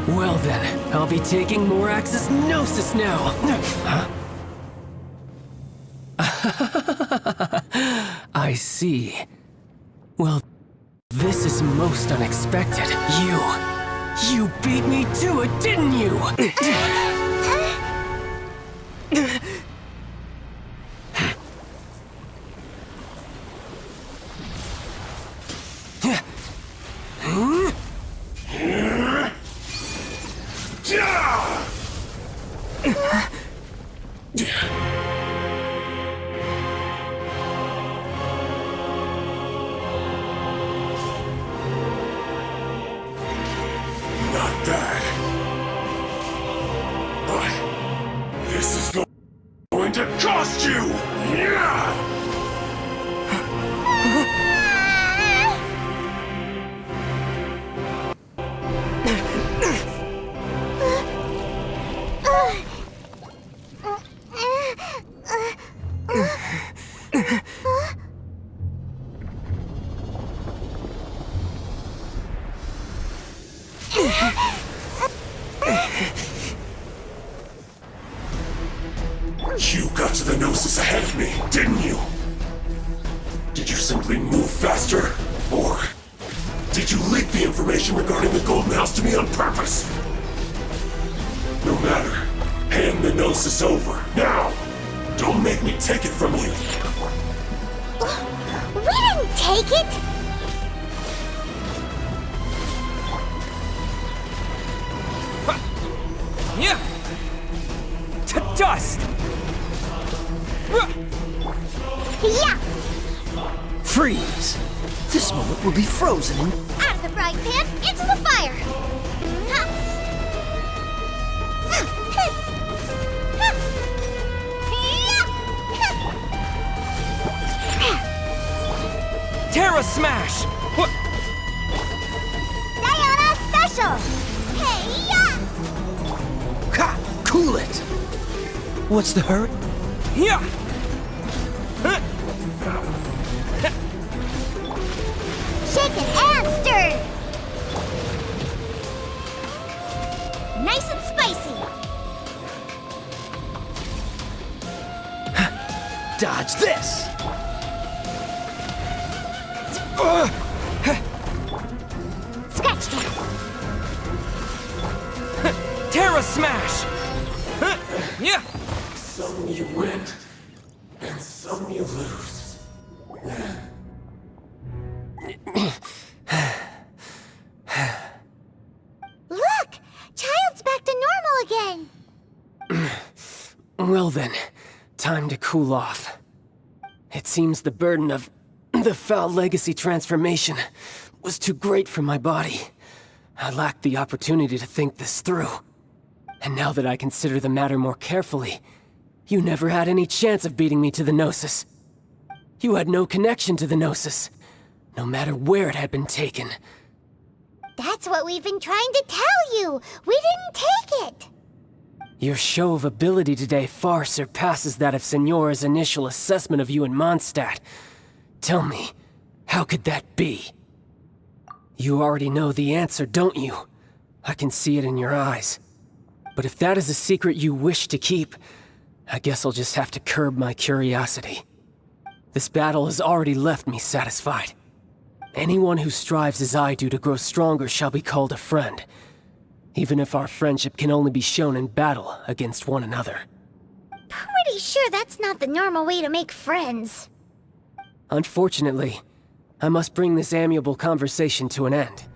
Well then, I'll be taking Morax's Gnosis now! Huh? I see. Well, this is most unexpected. You beat me to it, didn't you? Not bad. But this is going to cost you! Yeah! You got to the Gnosis ahead of me, didn't you? Did you simply move faster? Or did you leak the information regarding the Golden House to me on purpose? No matter. Hand the Gnosis over, now! Don't make me take it from you! We didn't take it! Yeah! To dust! Yeah! Freeze! This moment will be frozen in... Out of the frying pan, into the fire! Terra Smash! What? Diana Special! Hey-ya! Ha! Cool it! What's the hurry? Yeah! Shaken and stirred! Nice and spicy! Dodge this! Scratch that! Terra Smash! Yeah! Some you win, and some you lose. Look! Child's back to normal again! Well then, time to cool off. It seems the burden of the foul legacy transformation was too great for my body. I lacked the opportunity to think this through. And now that I consider the matter more carefully, you never had any chance of beating me to the Gnosis. You had no connection to the Gnosis, no matter where it had been taken. That's what we've been trying to tell you! We didn't take it! Your show of ability today far surpasses that of Signora's initial assessment of you in Mondstadt. Tell me, how could that be? You already know the answer, don't you? I can see it in your eyes. But if that is a secret you wish to keep, I guess I'll just have to curb my curiosity. This battle has already left me satisfied. Anyone who strives as I do to grow stronger shall be called a friend, even if our friendship can only be shown in battle against one another. Pretty sure that's not the normal way to make friends. Unfortunately, I must bring this amiable conversation to an end.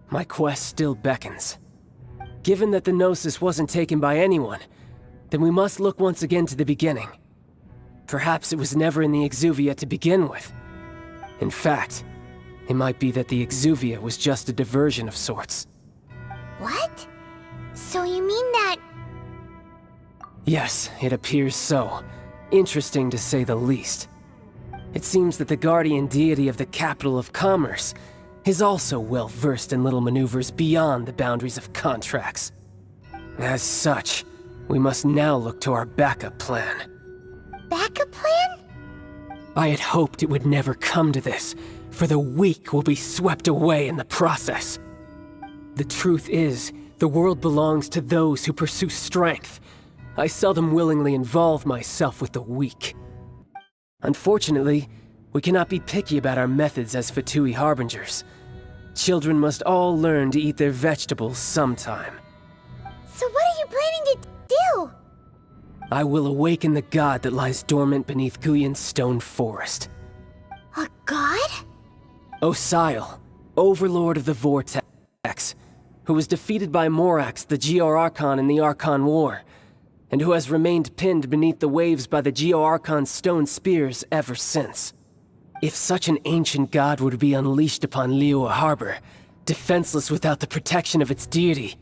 My quest still beckons. Given that the Gnosis wasn't taken by anyone, then we must look once again to the beginning. Perhaps it was never in the Exuvia to begin with. In fact, it might be that the Exuvia was just a diversion of sorts. What? So you mean that... Yes, it appears so. Interesting to say the least. It seems that the guardian deity of the capital of commerce is also well versed in little maneuvers beyond the boundaries of contracts. As such, we must now look to our backup plan. Backup plan? I had hoped it would never come to this, for the weak will be swept away in the process. The truth is, the world belongs to those who pursue strength. I seldom willingly involve myself with the weak. Unfortunately, we cannot be picky about our methods as Fatui Harbingers. Children must all learn to eat their vegetables sometime. So what are you planning to do? I will awaken the god that lies dormant beneath Guyon's stone forest. A god? Osial, overlord of the Vortex, who was defeated by Morax, the Geo-Archon in the Archon War, and who has remained pinned beneath the waves by the Geo-Archon's stone spears ever since. If such an ancient god were to be unleashed upon Liyue Harbor, defenseless without the protection of its deity,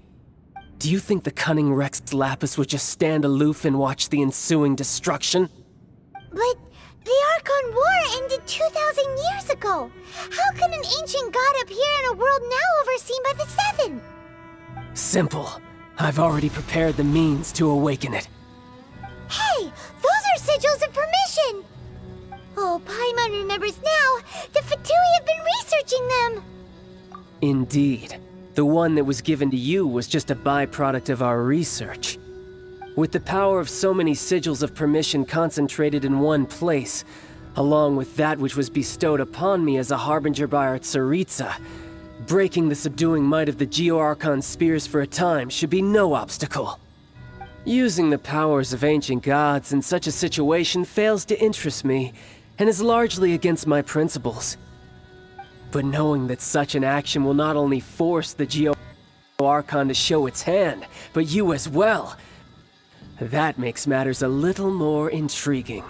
do you think the cunning Rex Lapis would just stand aloof and watch the ensuing destruction? But the Archon War ended 2,000 years ago. How can an ancient god appear in a world now overseen by the Seven? Simple. I've already prepared the means to awaken it. Hey, those are sigils of permission! Oh, Paimon remembers now. The Fatui have been researching them! Indeed. The one that was given to you was just a byproduct of our research. With the power of so many sigils of permission concentrated in one place, along with that which was bestowed upon me as a harbinger by our Tsaritsa, breaking the subduing might of the Geo-Archon spears for a time should be no obstacle. Using the powers of ancient gods in such a situation fails to interest me, and is largely against my principles. But knowing that such an action will not only force the Geo-Archon to show its hand, but you as well, that makes matters a little more intriguing.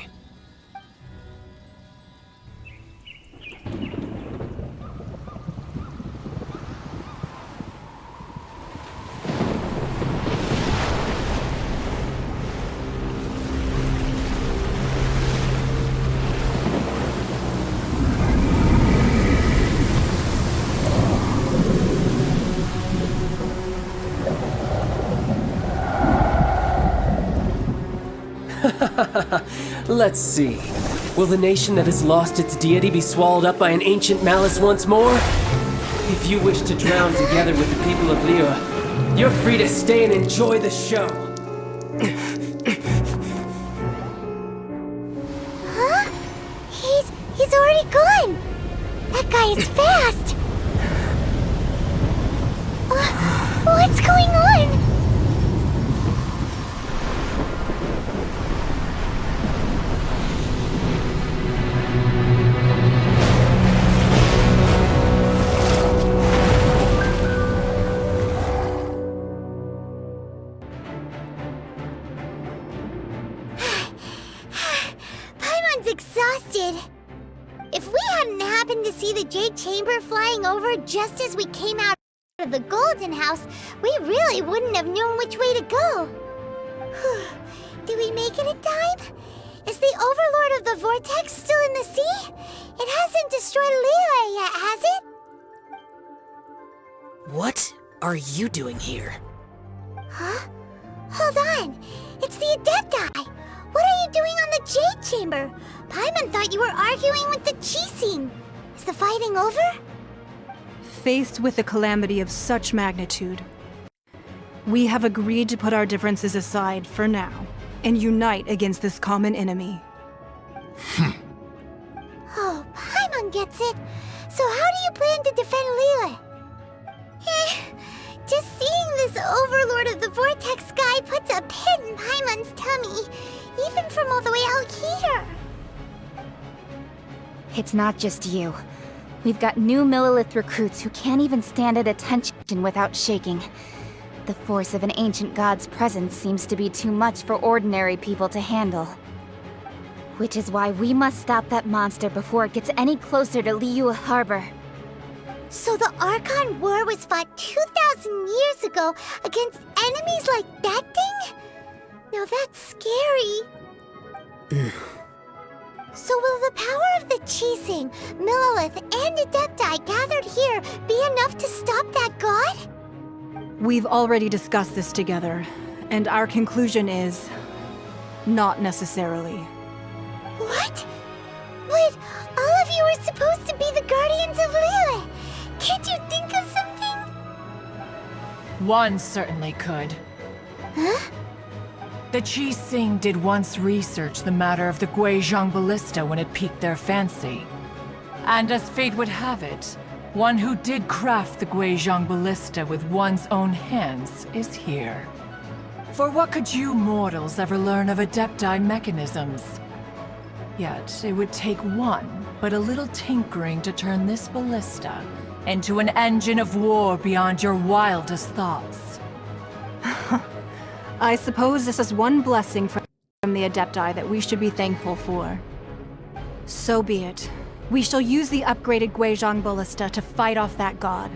Let's see. Will the nation that has lost its deity be swallowed up by an ancient malice once more? If you wish to drown together with the people of Liyue, you're free to stay and enjoy the show. Huh? He's already gone! That guy is fast! What's going on? Exhausted. If we hadn't happened to see the Jade Chamber flying over just as we came out of the Golden House, we really wouldn't have known which way to go. Did we make it in time? Is the Overlord of the Vortex still in the sea? It hasn't destroyed Liyue yet, has it? What are you doing here? Huh? Hold on. It's the Adepti. What are you doing on the Jade Chamber? Paimon thought you were arguing with the Chising. Is the fighting over? Faced with a calamity of such magnitude, we have agreed to put our differences aside for now and unite against this common enemy. Oh, Paimon gets it. So how do you plan to defend Liyue? Just seeing this Overlord of the Vortex guy puts a pit in Paimon's tummy, even from all the way out here. It's not just you. We've got new Millilith recruits who can't even stand at attention without shaking. The force of an ancient god's presence seems to be too much for ordinary people to handle. Which is why we must stop that monster before it gets any closer to Liyue Harbor. So the Archon War was fought 2,000 years ago against enemies like that thing? Now that's scary. So will the power of the Chi saying Millelith and Adepti gathered here be enough to stop that god? We've already discussed this together, and our conclusion is... not necessarily. What? But all of you are supposed to be the guardians of Liyue. Can't you think of something? One certainly could. Huh? The Qi Xing did once research the matter of the Guizhong Ballista when it piqued their fancy. And as fate would have it, one who did craft the Guizhong Ballista with one's own hands is here. For what could you mortals ever learn of Adepti mechanisms? Yet, it would take one, but a little tinkering to turn this ballista into an engine of war beyond your wildest thoughts. I suppose this is one blessing from the Adepti that we should be thankful for. So be it. We shall use the upgraded Guizhong Ballista to fight off that god.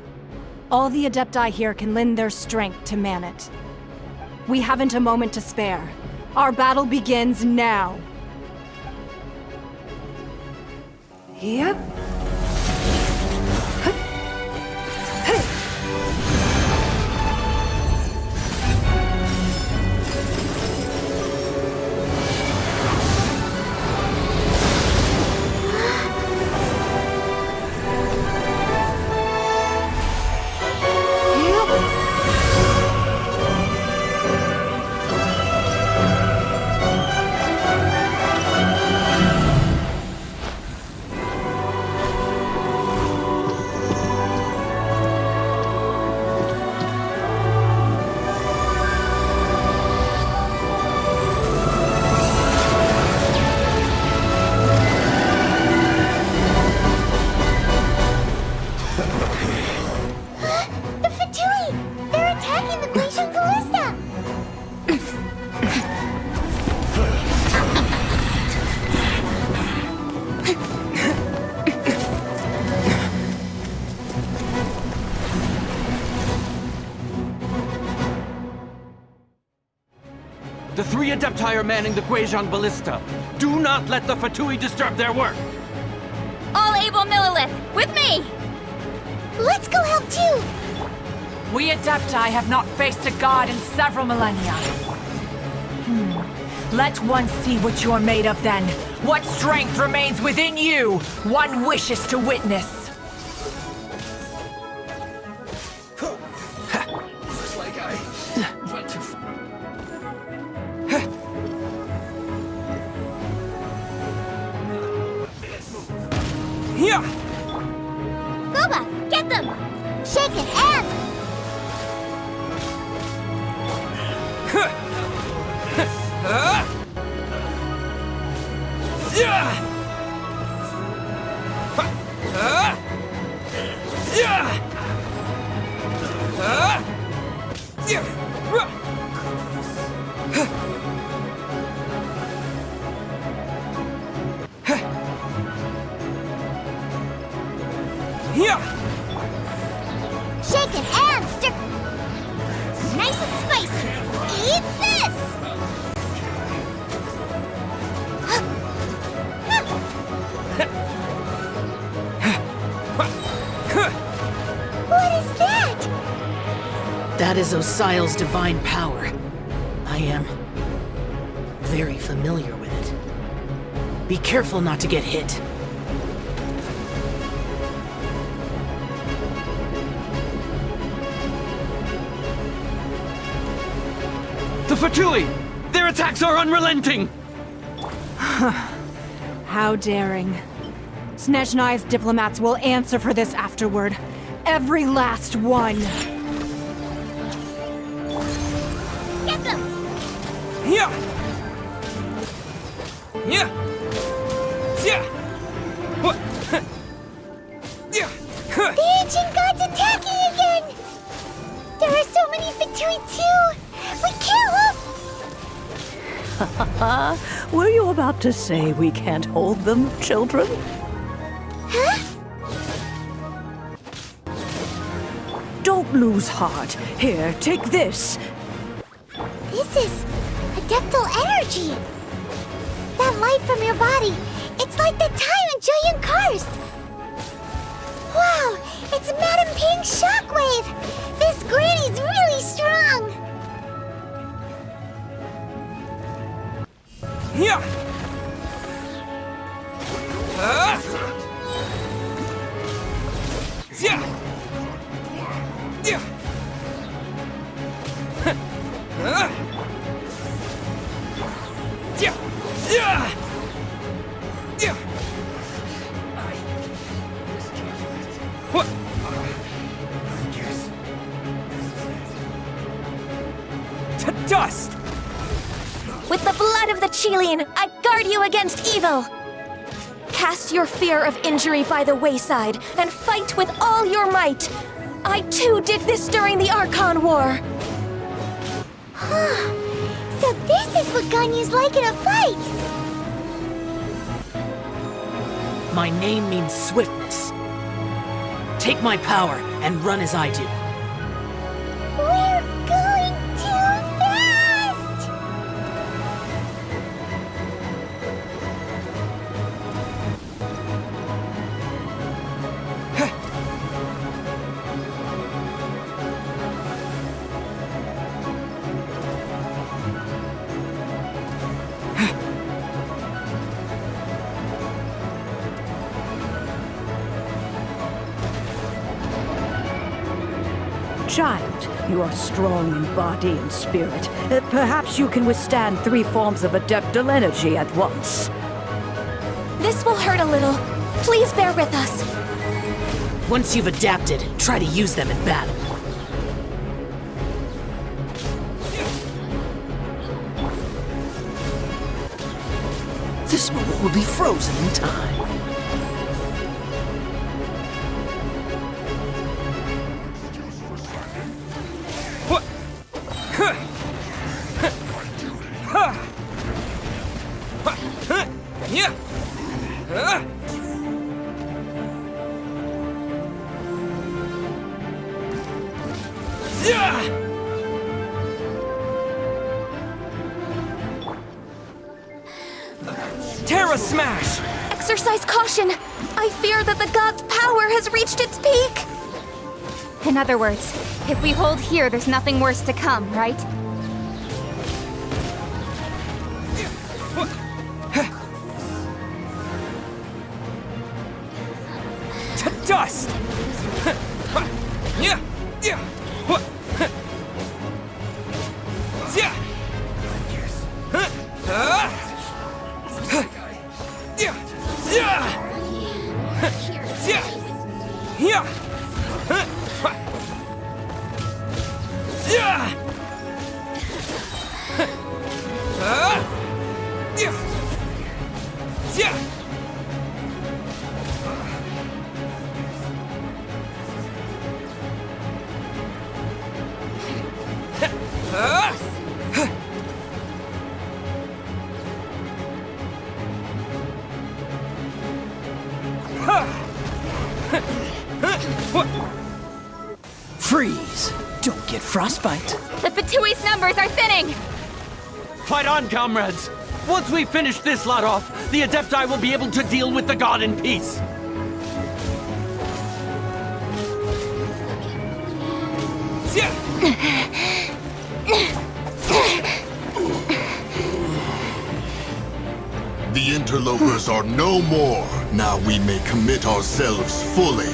All the Adepti here can lend their strength to man it. We haven't a moment to spare. Our battle begins now. Yep. The three Adepti are manning the Guizhong Ballista. Do not let the Fatui disturb their work! All able Millelith, with me! Let's go help too! We Adepti have not faced a god in several millennia. Let one see what you're made of then. What strength remains within you, one wishes to witness. It's like I went too far. Yeah! Boba, get them! Shake it, and... Shake it and stir. Nice and spicy. Eat this! What is that? That is Osial's divine power. I am very familiar with it. Be careful not to get hit. The Fatui! Their attacks are unrelenting! How daring. Snezhnai's diplomats will answer for this afterward. Every last one. Get them! Yeah! Yeah! Yeah! What? Yeah! The ancient god's attacking again! There are so many Fatui too! We can't Haha, were you about to say we can't hold them, children? Huh? Don't lose heart. Here, take this. This is adeptal energy. That light from your body, it's like the time in Julian Cars. It's Madam Pink's shockwave! This granny's really strong! Yeah. Yeah. Yeah. Yeah. Yeah. Yeah. What? To dust! With the blood of the Chilean, I guard you against evil! Cast your fear of injury by the wayside and fight with all your might! I too did this during the Archon War! So this is what Ganyu's like in a fight! My name means swiftness. Take my power and run as I do. We're going too fast! Child, you are strong in body and spirit. Perhaps you can withstand 3 forms of adeptal energy at once. This will hurt a little. Please bear with us. Once you've adapted, try to use them in battle. This moment will be frozen in time. Terra Smash! Exercise caution! I fear that the god's power has reached its peak! In other words, if we hold here, there's nothing worse to come, right? To dust! Yeah! Yeah! What? Yeah! Yeah! Yeah! Yeah! Freeze! Don't get frostbite. The Fatui's numbers are thinning! Fight on, comrades! Once we finish this lot off, the Adepti will be able to deal with the god in peace! The interlopers are no more. Now we may commit ourselves fully.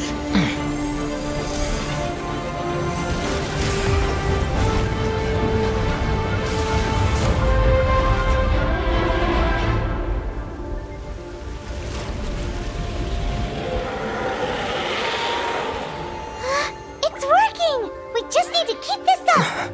It's working! We just need to keep this up!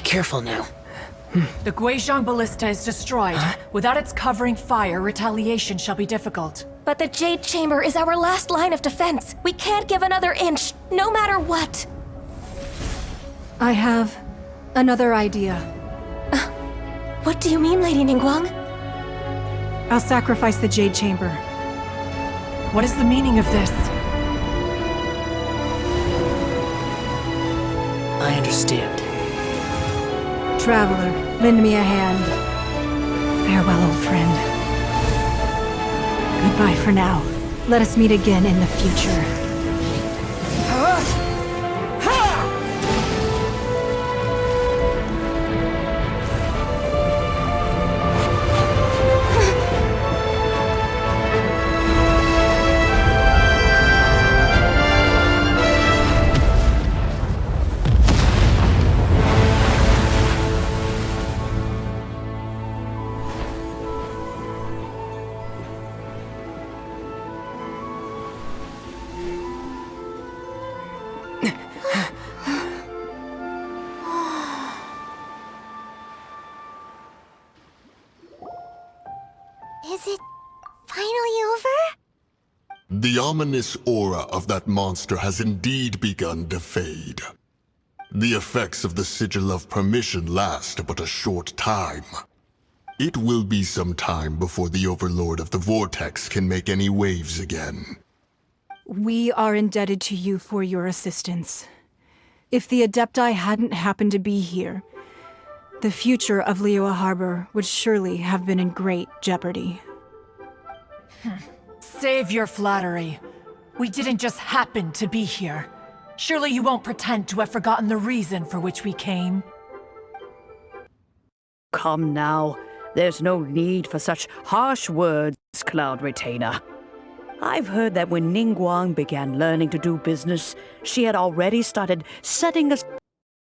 careful now. The Guizhong Ballista is destroyed. Without its covering fire, retaliation shall be difficult. But the Jade Chamber is our last line of defense. We can't give another inch, no matter what. I have another idea. What do you mean, Lady Ningguang? I'll sacrifice the Jade Chamber. What is the meaning of this? I understand. Traveler, lend me a hand. Farewell, old friend. Goodbye for now. Let us meet again in the future. Is it finally over? The ominous aura of that monster has indeed begun to fade. The effects of the Sigil of Permission last but a short time. It will be some time before the Overlord of the Vortex can make any waves again. We are indebted to you for your assistance. If the Adepti hadn't happened to be here, the future of Liyue Harbor would surely have been in great jeopardy. Save your flattery. We didn't just happen to be here. Surely you won't pretend to have forgotten the reason for which we came. Come now. There's no need for such harsh words, Cloud Retainer. I've heard that when Ningguang began learning to do business, she had already started setting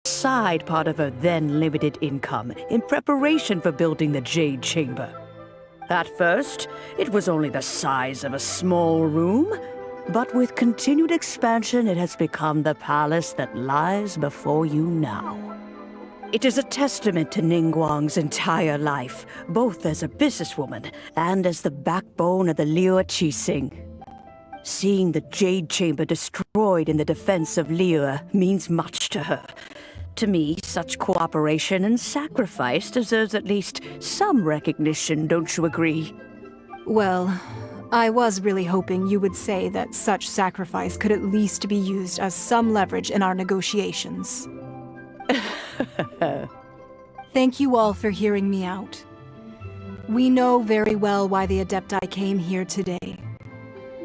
aside part of her then limited income in preparation for building the Jade Chamber. At first, it was only the size of a small room, but with continued expansion, it has become the palace that lies before you now. It is a testament to Ningguang's entire life, both as a businesswoman and as the backbone of the Liyue Qixing. Seeing the Jade Chamber destroyed in the defense of Liyue means much to her. To me, such cooperation and sacrifice deserves at least some recognition, don't you agree? Well, I was really hoping you would say that such sacrifice could at least be used as some leverage in our negotiations. Thank you all for hearing me out. We know very well why the Adepti came here today.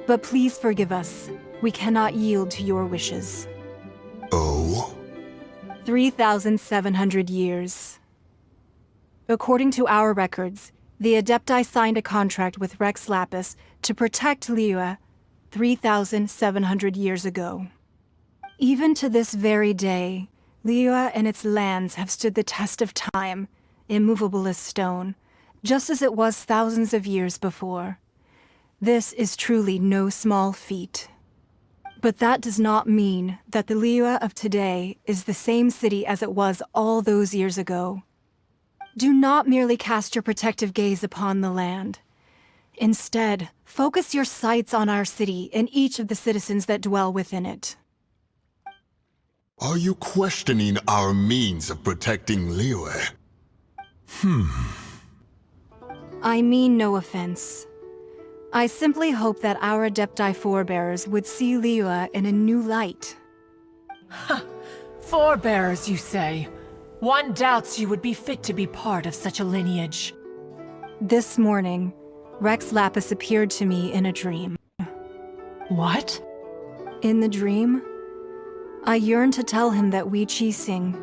But please forgive us. We cannot yield to your wishes. Oh? 3,700 years. According to our records, the Adepti signed a contract with Rex Lapis to protect Liyue 3,700 years ago. Even to this very day, Liyue and its lands have stood the test of time, immovable as stone, just as it was thousands of years before. This is truly no small feat. But that does not mean that the Liyue of today is the same city as it was all those years ago. Do not merely cast your protective gaze upon the land. Instead, focus your sights on our city and each of the citizens that dwell within it. Are you questioning our means of protecting Liyue? I mean no offense. I simply hope that our Adepti forebears would see Liyue in a new light. Forebears, you say? One doubts you would be fit to be part of such a lineage. This morning, Rex Lapis appeared to me in a dream. What? In the dream, I yearned to tell him that we Qixing,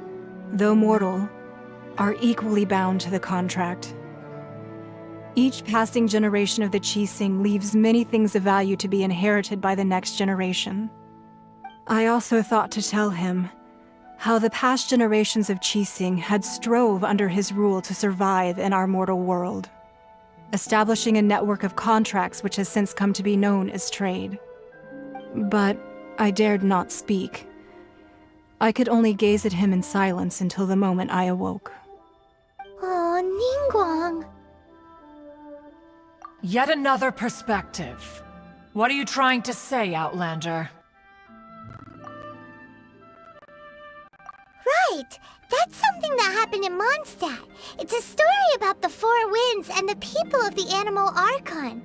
though mortal, are equally bound to the contract. Each passing generation of the Qixing leaves many things of value to be inherited by the next generation. I also thought to tell him how the past generations of Qixing had strove under his rule to survive in our mortal world, establishing a network of contracts which has since come to be known as trade. But I dared not speak. I could only gaze at him in silence until the moment I awoke. Oh, Ningguang. Yet another perspective. What are you trying to say, Outlander? Right! That's something that happened in Mondstadt. It's a story about the Four Winds and the people of the Animal Archon.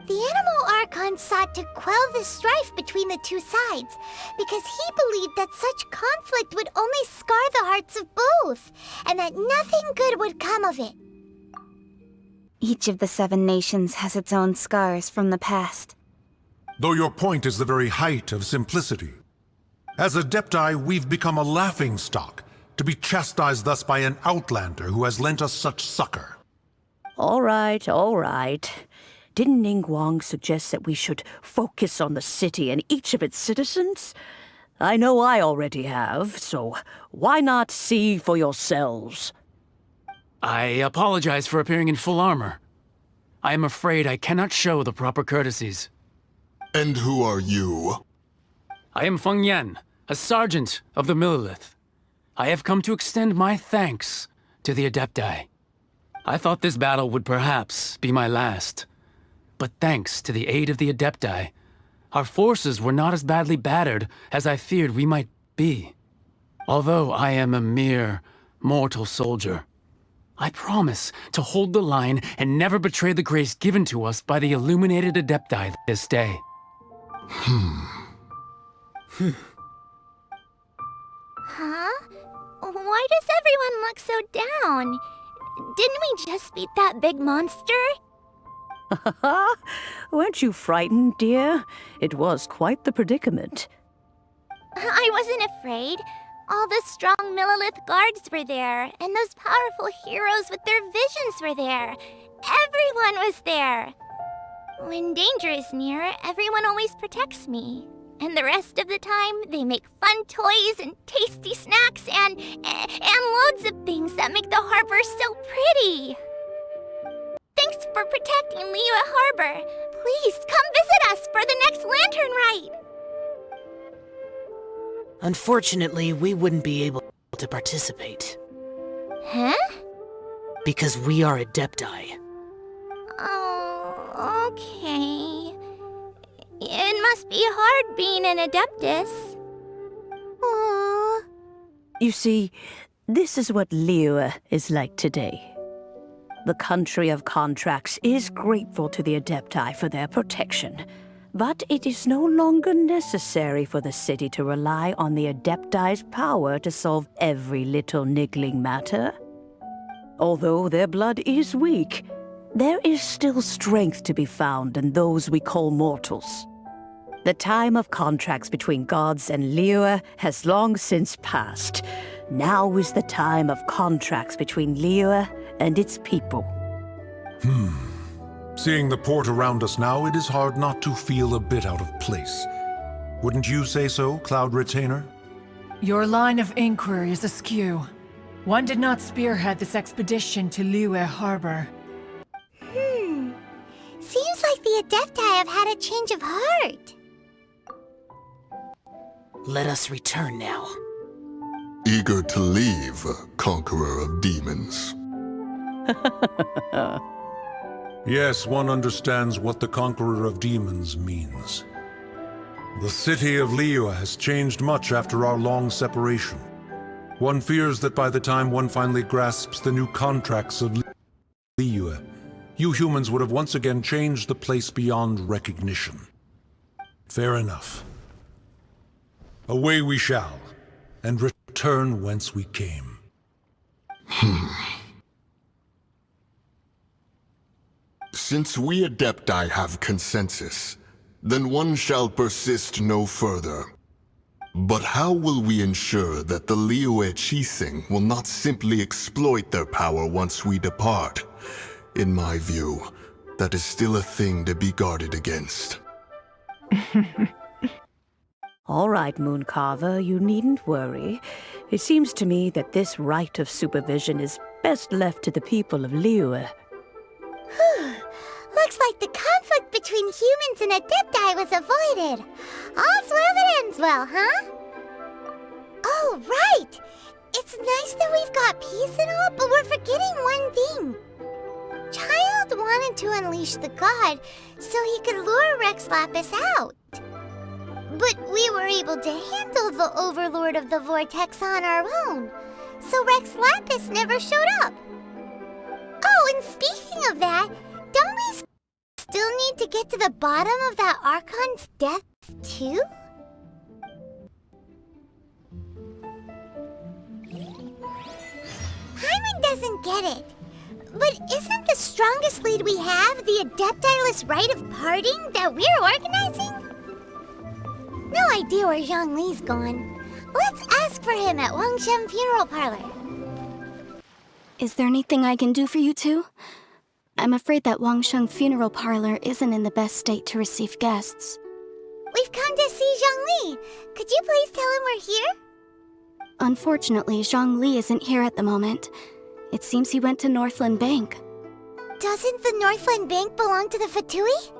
The Animal Archon sought to quell the strife between the two sides, because he believed that such conflict would only scar the hearts of both, and that nothing good would come of it. Each of the 7 nations has its own scars from the past. Though your point is the very height of simplicity. As Adepti, we've become a laughingstock, to be chastised thus by an outlander who has lent us such succor. All right, all right. Didn't Ningguang suggest that we should focus on the city and each of its citizens? I know I already have, so why not see for yourselves? I apologize for appearing in full armor. I am afraid I cannot show the proper courtesies. And who are you? I am Feng Yan, a sergeant of the Millelith. I have come to extend my thanks to the Adepti. I thought this battle would perhaps be my last. But thanks to the aid of the Adepti, our forces were not as badly battered as I feared we might be. Although I am a mere mortal soldier, I promise to hold the line and never betray the grace given to us by the illuminated Adepti this day. Huh? Why does everyone look so down? Didn't we just beat that big monster? Weren't you frightened, dear? It was quite the predicament. I wasn't afraid. All the strong Millelith guards were there, and those powerful heroes with their visions were there. Everyone was there. When danger is near, everyone always protects me. And the rest of the time, they make fun toys and tasty snacks and loads of things that make the harbor so pretty. Thanks for protecting Liyue Harbor. Please come visit us for the next lantern rite. Unfortunately, we wouldn't be able to participate. Huh? Because we are Adepti. Oh, okay. It must be hard being an Adeptus. Aww. You see, this is what Liyue is like today. The country of contracts is grateful to the Adepti for their protection, but it is no longer necessary for the city to rely on the Adepti's power to solve every little niggling matter. Although their blood is weak, there is still strength to be found in those we call mortals. The time of contracts between gods and Liyue has long since passed. Now is the time of contracts between Liyue and its people. Seeing the port around us now, it is hard not to feel a bit out of place. Wouldn't you say so, Cloud Retainer? Your line of inquiry is askew. One did not spearhead this expedition to Liyue Harbor. Seems like the Adepti have had a change of heart. Let us return now. Eager to leave, Conqueror of Demons. Yes, one understands what the Conqueror of Demons means. The city of Liyue has changed much after our long separation. One fears that by the time one finally grasps the new contracts of Liyue, you humans would have once again changed the place beyond recognition. Fair enough. Away we shall, and return whence we came. Since we Adepti have consensus, then one shall persist no further. But how will we ensure that the Liyue Chising will not simply exploit their power once we depart? In my view, that is still a thing to be guarded against. All right, Mooncarver, you needn't worry. It seems to me that this right of supervision is best left to the people of Liyue. Looks like the conflict between humans and Adepti was avoided. All's well that ends well, huh? Oh, right! It's nice that we've got peace and all, but we're forgetting one thing. Child wanted to unleash the god so he could lure Rex Lapis out. But we were able to handle the Overlord of the Vortex on our own, so Rex Lapis never showed up. Oh, and speaking of that, don't we still need to get to the bottom of that Archon's death, too? Paimon doesn't get it. But isn't the strongest lead we have the Adeptiless Rite of Parting that we're organizing? No idea where Zhongli's gone. Let's ask for him at Wangshen Funeral Parlor. Is there anything I can do for you two? I'm afraid that Wangshen Funeral Parlor isn't in the best state to receive guests. We've come to see Zhongli. Could you please tell him we're here? Unfortunately, Zhongli isn't here at the moment. It seems he went to Northland Bank. Doesn't the Northland Bank belong to the Fatui?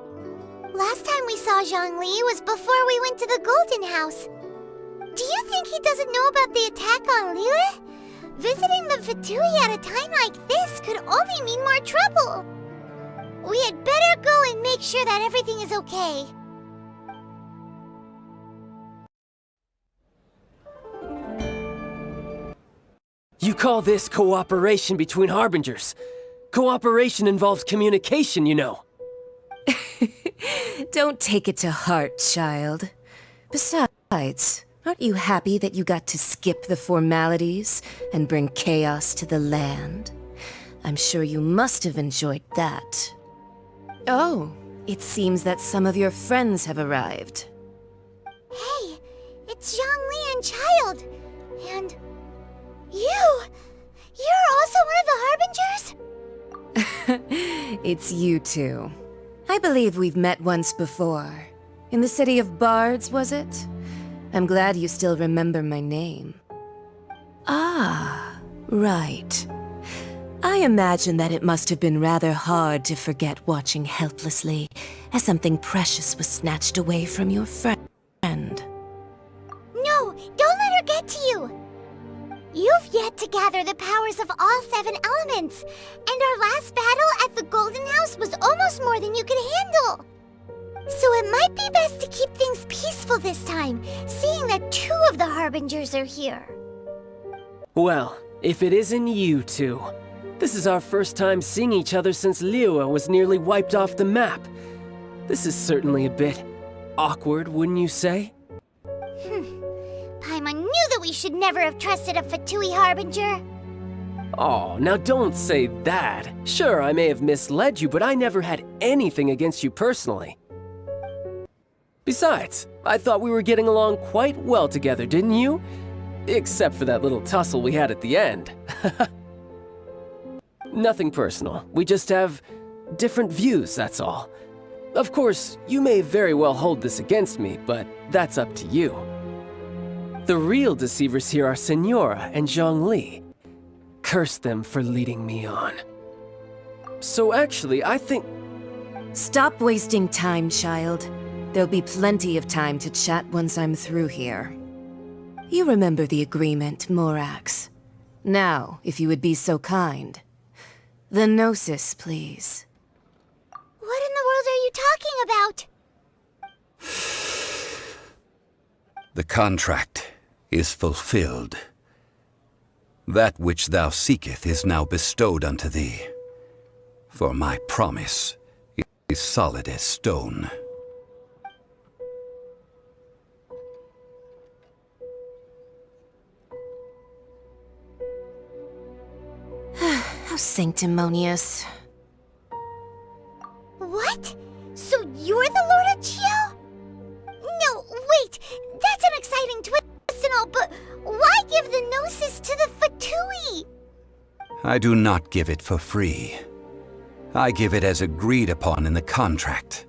Last time we saw Zhongli was before we went to the Golden House. Do you think he doesn't know about the attack on Liyue? Visiting the Fatui at a time like this could only mean more trouble. We had better go and make sure that everything is okay. You call this cooperation between Harbingers? Cooperation involves communication, you know. Don't take it to heart, child. Besides, aren't you happy that you got to skip the formalities and bring chaos to the land? I'm sure you must have enjoyed that. Oh, it seems that some of your friends have arrived. Hey, it's Zhongli and Child. And you! You're also one of the Harbingers? It's you two. I believe we've met once before. In the City of Bards, was it? I'm glad you still remember my name. Ah, right. I imagine that it must have been rather hard to forget watching helplessly as something precious was snatched away from your friend. No, don't let her get to you! You've yet to gather the powers of all 7 elements, and our last battle at the Golden House was almost more than you could handle. So it might be best to keep things peaceful this time, seeing that 2 of the Harbingers are here. Well, if it isn't you two. This is our first time seeing each other since Liyue was nearly wiped off the map. This is certainly a bit awkward, wouldn't you say? Paimon knew that we should never have trusted a Fatui Harbinger. Oh, now don't say that. Sure, I may have misled you, but I never had anything against you personally. Besides, I thought we were getting along quite well together, didn't you? Except for that little tussle we had at the end. Nothing personal. We just have different views, that's all. Of course, you may very well hold this against me, but that's up to you. The real deceivers here are Senora and Zhongli. Curse them for leading me on. So actually, I think... Stop wasting time, child. There'll be plenty of time to chat once I'm through here. You remember the agreement, Morax. Now, if you would be so kind. The Gnosis, please. What in the world are you talking about? The contract is fulfilled. That which thou seeketh is now bestowed unto thee. For my promise is solid as stone. How sanctimonious. What? So you're the Lord of Geo? No, wait! That's an exciting twist and all, but why give the Gnosis to the Fatui? I do not give it for free. I give it as agreed upon in the contract,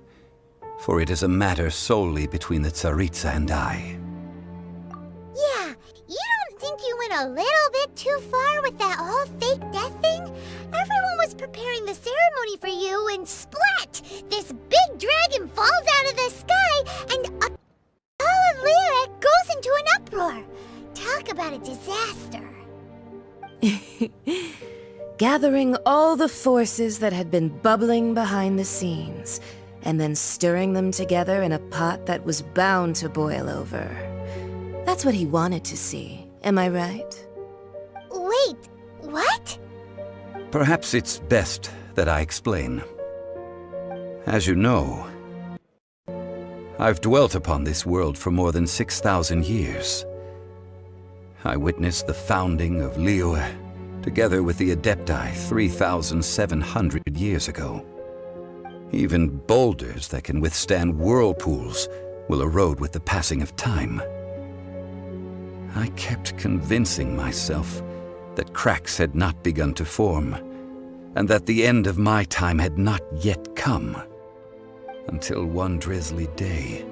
for it is a matter solely between the Tsaritsa and I. Yeah, you don't think you went a little bit too far with that whole fake death thing? Everyone was preparing the ceremony for you and splat! This big dragon falls out of the sky and all of Liyue goes into an uproar. Talk about a disaster. Gathering all the forces that had been bubbling behind the scenes, and then stirring them together in a pot that was bound to boil over. That's what he wanted to see, am I right? Wait, what? Perhaps it's best that I explain. As you know, I've dwelt upon this world for more than 6,000 years. I witnessed the founding of Liyue, together with the Adepti 3,700 years ago. Even boulders that can withstand whirlpools will erode with the passing of time. I kept convincing myself that cracks had not begun to form, and that the end of my time had not yet come. Until one drizzly day,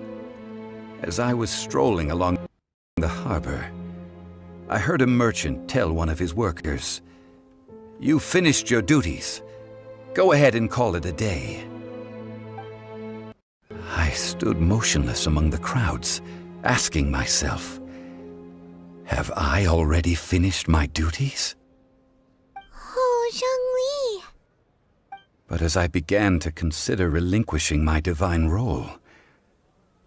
as I was strolling along the harbor, I heard a merchant tell one of his workers, "You finished your duties. Go ahead and call it a day." I stood motionless among the crowds, asking myself, have I already finished my duties? Oh, Zhongli. But as I began to consider relinquishing my divine role,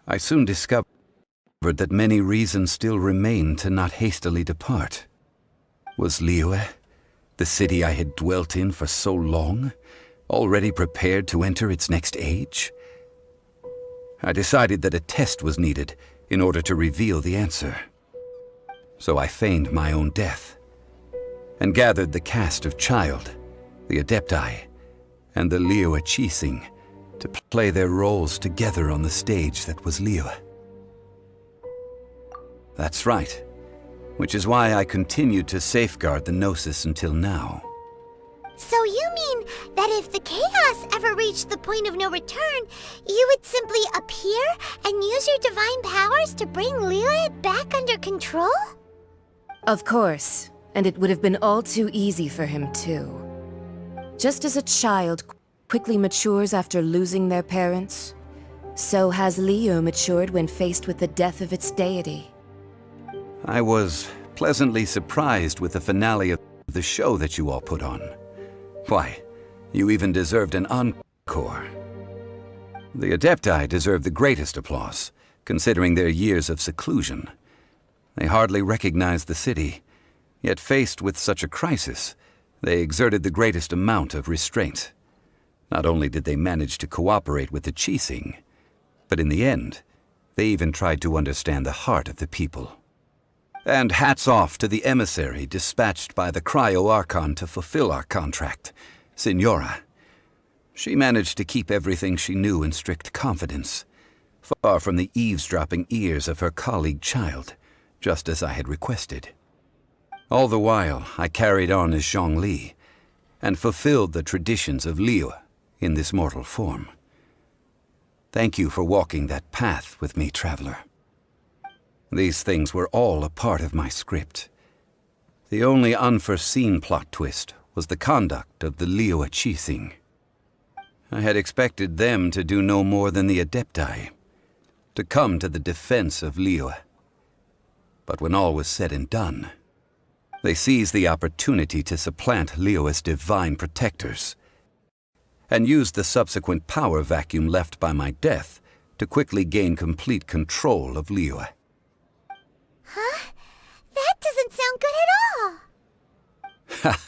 I soon discovered that many reasons still remained to not hastily depart. Was Liyue, the city I had dwelt in for so long, already prepared to enter its next age? I decided that a test was needed in order to reveal the answer. So I feigned my own death, and gathered the cast of Child, the Adepti, and the Liyue Qixing to play their roles together on the stage that was Liyue. That's right, which is why I continued to safeguard the Gnosis until now. So you mean that if the chaos ever reached the point of no return, you would simply appear and use your divine powers to bring Liyue back under control? Of course, and it would have been all too easy for him too. Just as a child quickly matures after losing their parents, so has Liyue matured when faced with the death of its deity. I was pleasantly surprised with the finale of the show that you all put on. Why, you even deserved an encore. The Adepti deserve the greatest applause, considering their years of seclusion. They hardly recognized the city, yet faced with such a crisis, they exerted the greatest amount of restraint. Not only did they manage to cooperate with the Qixing, but in the end, they even tried to understand the heart of the people. And hats off to the emissary dispatched by the Cryo-Archon to fulfill our contract, Signora. She managed to keep everything she knew in strict confidence, far from the eavesdropping ears of her colleague Child, just as I had requested. All the while, I carried on as Zhongli, and fulfilled the traditions of Liyue in this mortal form. Thank you for walking that path with me, Traveler. These things were all a part of my script. The only unforeseen plot twist was the conduct of the Liyue Qixing. I had expected them to do no more than the Adepti, to come to the defense of Liyue. But when all was said and done, they seized the opportunity to supplant Liyue's divine protectors, and used the subsequent power vacuum left by my death to quickly gain complete control of Liyue. Huh? That doesn't sound good at all. Ha!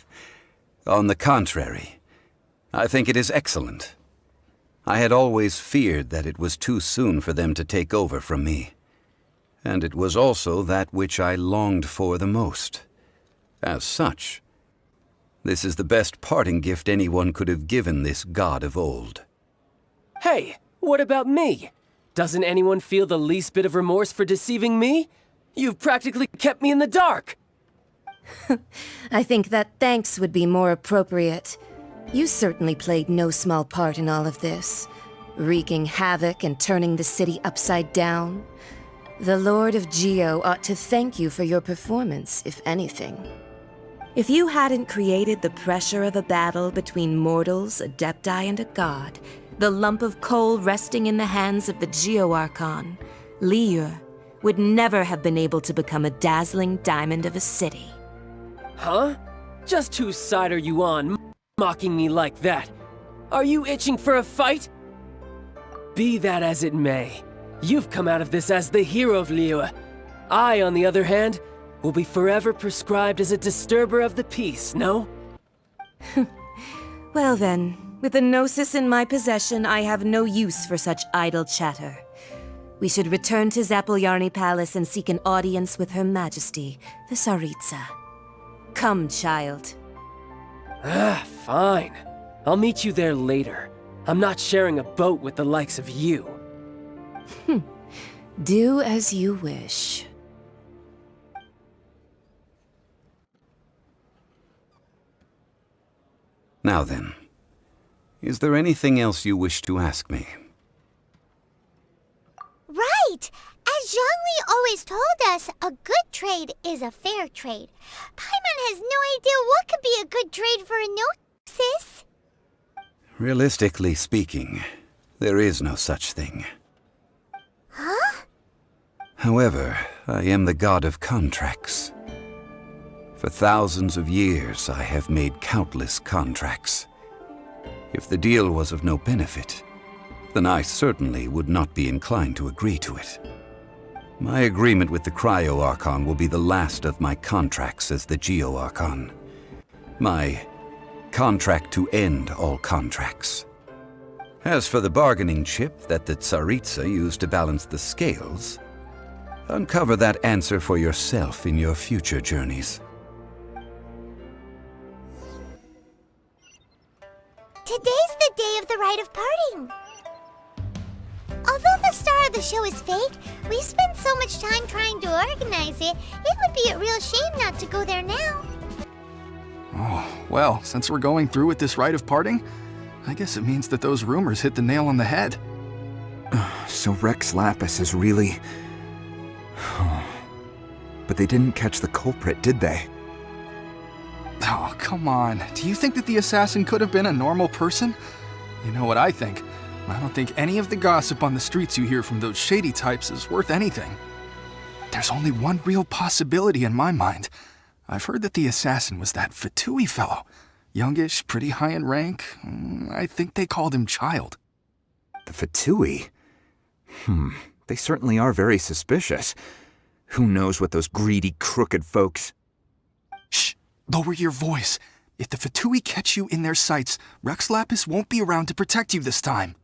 On the contrary, I think it is excellent. I had always feared that it was too soon for them to take over from me. And it was also that which I longed for the most. As such, this is the best parting gift anyone could have given this god of old. Hey, what about me? Doesn't anyone feel the least bit of remorse for deceiving me? You've practically kept me in the dark! I think that thanks would be more appropriate. You certainly played no small part in all of this, wreaking havoc and turning the city upside down. The Lord of Geo ought to thank you for your performance, if anything. If you hadn't created the pressure of a battle between mortals, Adepti, and a god, the lump of coal resting in the hands of the Geo-Archon, Liyue, would never have been able to become a dazzling diamond of a city. Huh? Just whose side are you on, mocking me like that? Are you itching for a fight? Be that as it may, you've come out of this as the hero of Liyue. I, on the other hand, will be forever prescribed as a disturber of the peace, no? Well then, with the Gnosis in my possession, I have no use for such idle chatter. We should return to Zapoljarny Palace and seek an audience with Her Majesty, the Tsaritsa. Come, child. Fine. I'll meet you there later. I'm not sharing a boat with the likes of you. Do as you wish. Now then, is there anything else you wish to ask me? Right! As Zhongli always told us, a good trade is a fair trade. Paimon has no idea what could be a good trade for a Gnosis. Realistically speaking, there is no such thing. Huh? However, I am the god of contracts. For thousands of years, I have made countless contracts. If the deal was of no benefit, then I certainly would not be inclined to agree to it. My agreement with the Cryo-Archon will be the last of my contracts as the Geo-Archon. My contract to end all contracts. As for the bargaining chip that the Tsaritsa used to balance the scales, uncover that answer for yourself in your future journeys. Today's the day of the rite of parting. Although the star of the show is fake, we spent so much time trying to organize it, it would be a real shame not to go there now. Oh, well, since we're going through with this rite of parting, I guess it means that those rumors hit the nail on the head. So Rex Lapis is really... But they didn't catch the culprit, did they? Oh, come on. Do you think that the assassin could have been a normal person? You know what I think. I don't think any of the gossip on the streets you hear from those shady types is worth anything. There's only one real possibility in my mind. I've heard that the assassin was that Fatui fellow. Youngish, pretty high in rank. I think they called him Child. The Fatui? They certainly are very suspicious. Who knows what those greedy, crooked folks... Shh! Lower your voice. If the Fatui catch you in their sights, Rex Lapis won't be around to protect you this time.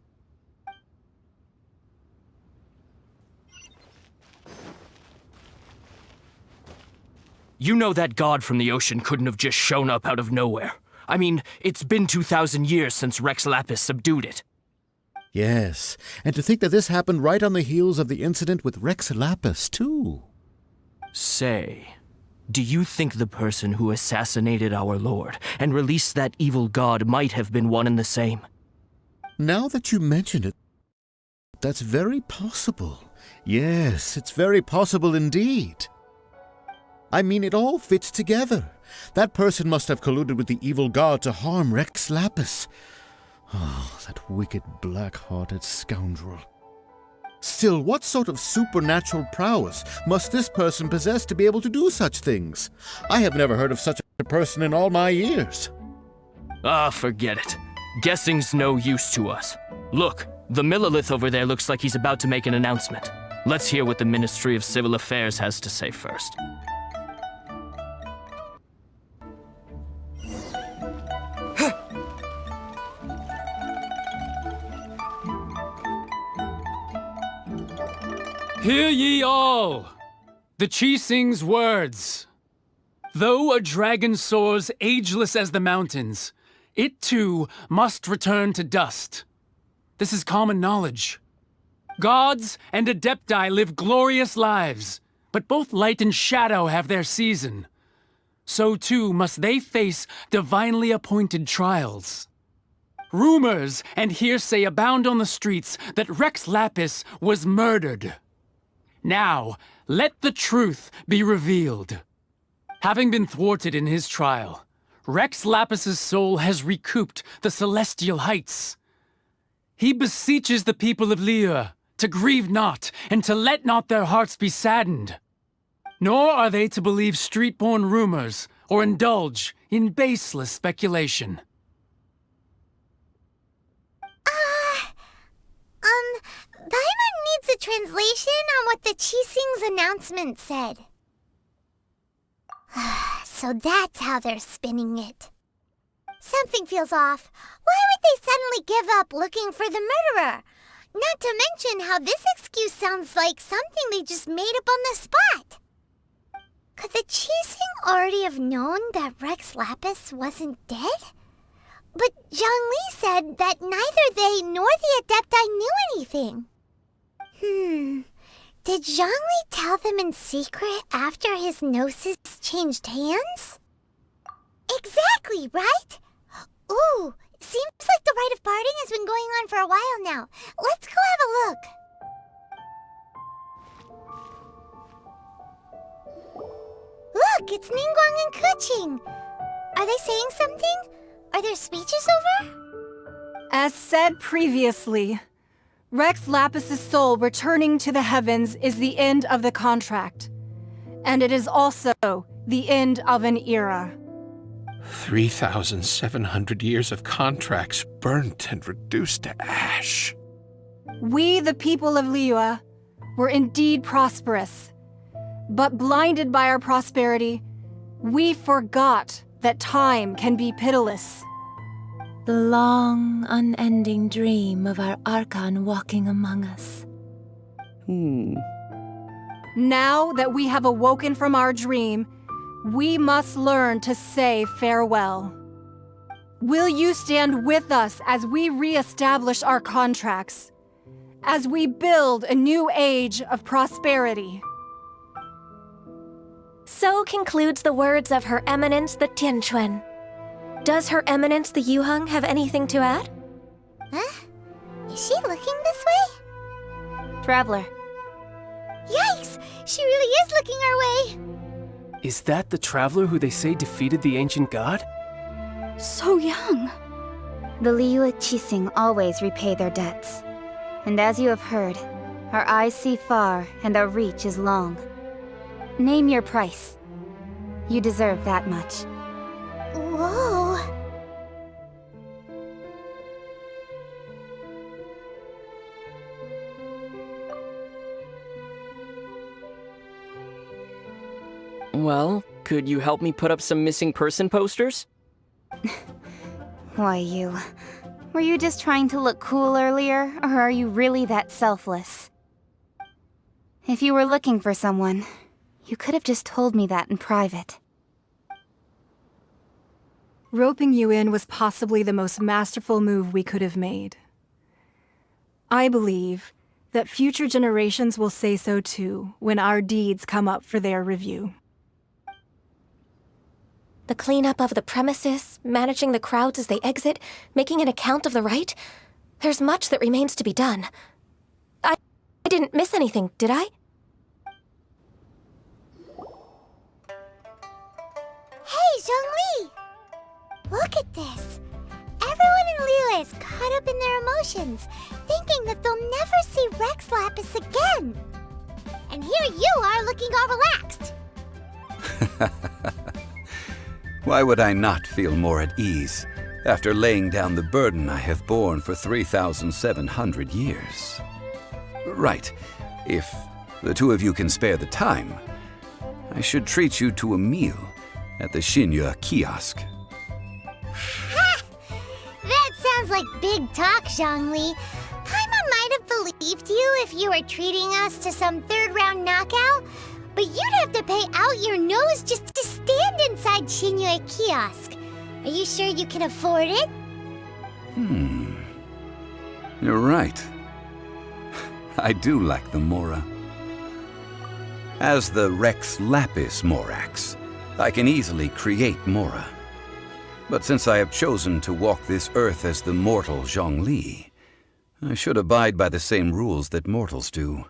You know that god from the ocean couldn't have just shown up out of nowhere. I mean, it's been 2,000 years since Rex Lapis subdued it. Yes, and to think that this happened right on the heels of the incident with Rex Lapis, too. Say, do you think the person who assassinated our lord and released that evil god might have been one and the same? Now that you mention it, that's very possible. Yes, it's very possible indeed. I mean, it all fits together. That person must have colluded with the evil god to harm Rex Lapis. Oh, that wicked, black-hearted scoundrel. Still, what sort of supernatural prowess must this person possess to be able to do such things? I have never heard of such a person in all my years. Forget it. Guessing's no use to us. Look, the Millilith over there looks like he's about to make an announcement. Let's hear what the Ministry of Civil Affairs has to say first. Hear ye all! The Qixing's words. Though a dragon soars ageless as the mountains, it too must return to dust. This is common knowledge. Gods and Adepti live glorious lives, but both light and shadow have their season. So too must they face divinely appointed trials. Rumors and hearsay abound on the streets that Rex Lapis was murdered. Now, let the truth be revealed. Having been thwarted in his trial, Rex Lapis's soul has recouped the celestial heights. He beseeches the people of Liyue to grieve not, and to let not their hearts be saddened. Nor are they to believe street-born rumors or indulge in baseless speculation. Paimon needs a translation on what the Qixing's announcement said. So that's how they're spinning it. Something feels off. Why would they suddenly give up looking for the murderer? Not to mention how this excuse sounds like something they just made up on the spot. Could the Qixing already have known that Rex Lapis wasn't dead? But Zhongli said that neither they nor the Adepti knew anything. Did Zhongli tell them in secret after his gnosis changed hands? Exactly, right? Ooh, seems like the rite of parting has been going on for a while now. Let's go have a look. Look, it's Ningguang and Keqing. Are they saying something? Are their speeches over? As said previously, Rex Lapis's soul returning to the heavens is the end of the contract. And it is also the end of an era. 3,700 years of contracts burnt and reduced to ash. We, the people of Liyue, were indeed prosperous. But blinded by our prosperity, we forgot that time can be pitiless. The long, unending dream of our Archon walking among us. Now that we have awoken from our dream, we must learn to say farewell. Will you stand with us as we re-establish our contracts? As we build a new age of prosperity? So concludes the words of Her Eminence the Tianquan. Does Her Eminence the Yuheng have anything to add? Huh? Is she looking this way? Traveler. Yikes! She really is looking our way! Is that the traveler who they say defeated the ancient god? So young. The Liyue Qixing always repay their debts. And as you have heard, our eyes see far and our reach is long. Name your price. You deserve that much. Whoa! Well, could you help me put up some missing person posters? Why, were you just trying to look cool earlier, or are you really that selfless? If you were looking for someone, you could have just told me that in private. Roping you in was possibly the most masterful move we could have made. I believe that future generations will say so too when our deeds come up for their review. The cleanup of the premises, managing the crowds as they exit, making an account of the rite. There's much that remains to be done. I didn't miss anything, did I? Hey, Zhongli! Look at this. Everyone in Liyue is caught up in their emotions, thinking that they'll never see Rex Lapis again. And here you are looking all relaxed. Why would I not feel more at ease after laying down the burden I have borne for 3,700 years? Right. If the two of you can spare the time, I should treat you to a meal at the Xinyue kiosk. Ha! That sounds like big talk, Zhongli. Paimon might have believed you if you were treating us to some third-round knockout, but you'd have to pay out your nose just to stand inside Xinyue kiosk. Are you sure you can afford it? You're right. I do lack the Mora. As the Rex Lapis Morax, I can easily create Mora. But since I have chosen to walk this earth as the mortal Zhongli, I should abide by the same rules that mortals do.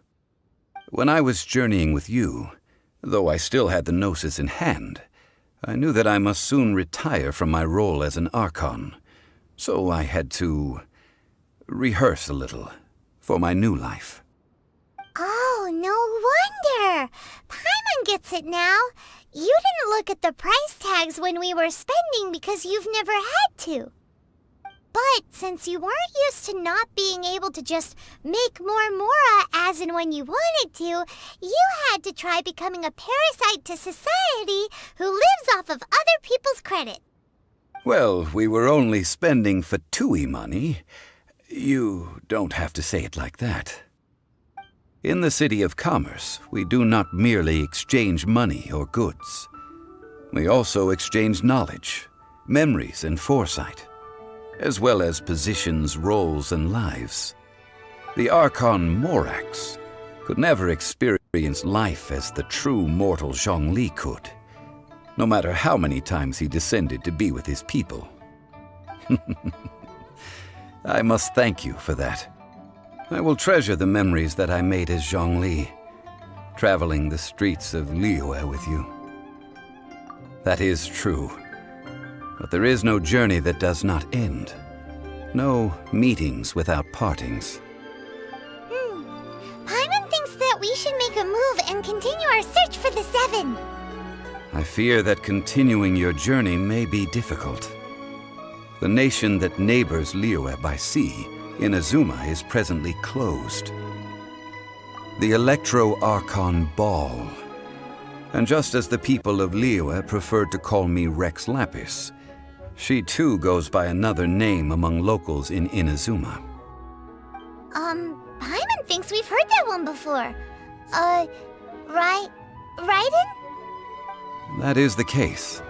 When I was journeying with you, though I still had the Gnosis in hand, I knew that I must soon retire from my role as an Archon, so I had to rehearse a little for my new life. gets it now. You didn't look at the price tags when we were spending because you've never had to. But since you weren't used to not being able to just make more mora as and when you wanted to, you had to try becoming a parasite to society who lives off of other people's credit. Well, we were only spending Fatui money. You don't have to say it like that. In the City of Commerce, we do not merely exchange money or goods. We also exchange knowledge, memories, and foresight, as well as positions, roles, and lives. The Archon Morax could never experience life as the true mortal Zhongli could, no matter how many times he descended to be with his people. I must thank you for that. I will treasure the memories that I made as Zhongli, traveling the streets of Liyue with you. That is true. But there is no journey that does not end. No meetings without partings. Paimon thinks that we should make a move and continue our search for the Seven. I fear that continuing your journey may be difficult. The nation that neighbors Liyue by sea, Inazuma, is presently closed. The Electro-Archon Ball. And just as the people of Liyue preferred to call me Rex Lapis, she too goes by another name among locals in Inazuma. Paimon thinks we've heard that one before. Raiden? That is the case.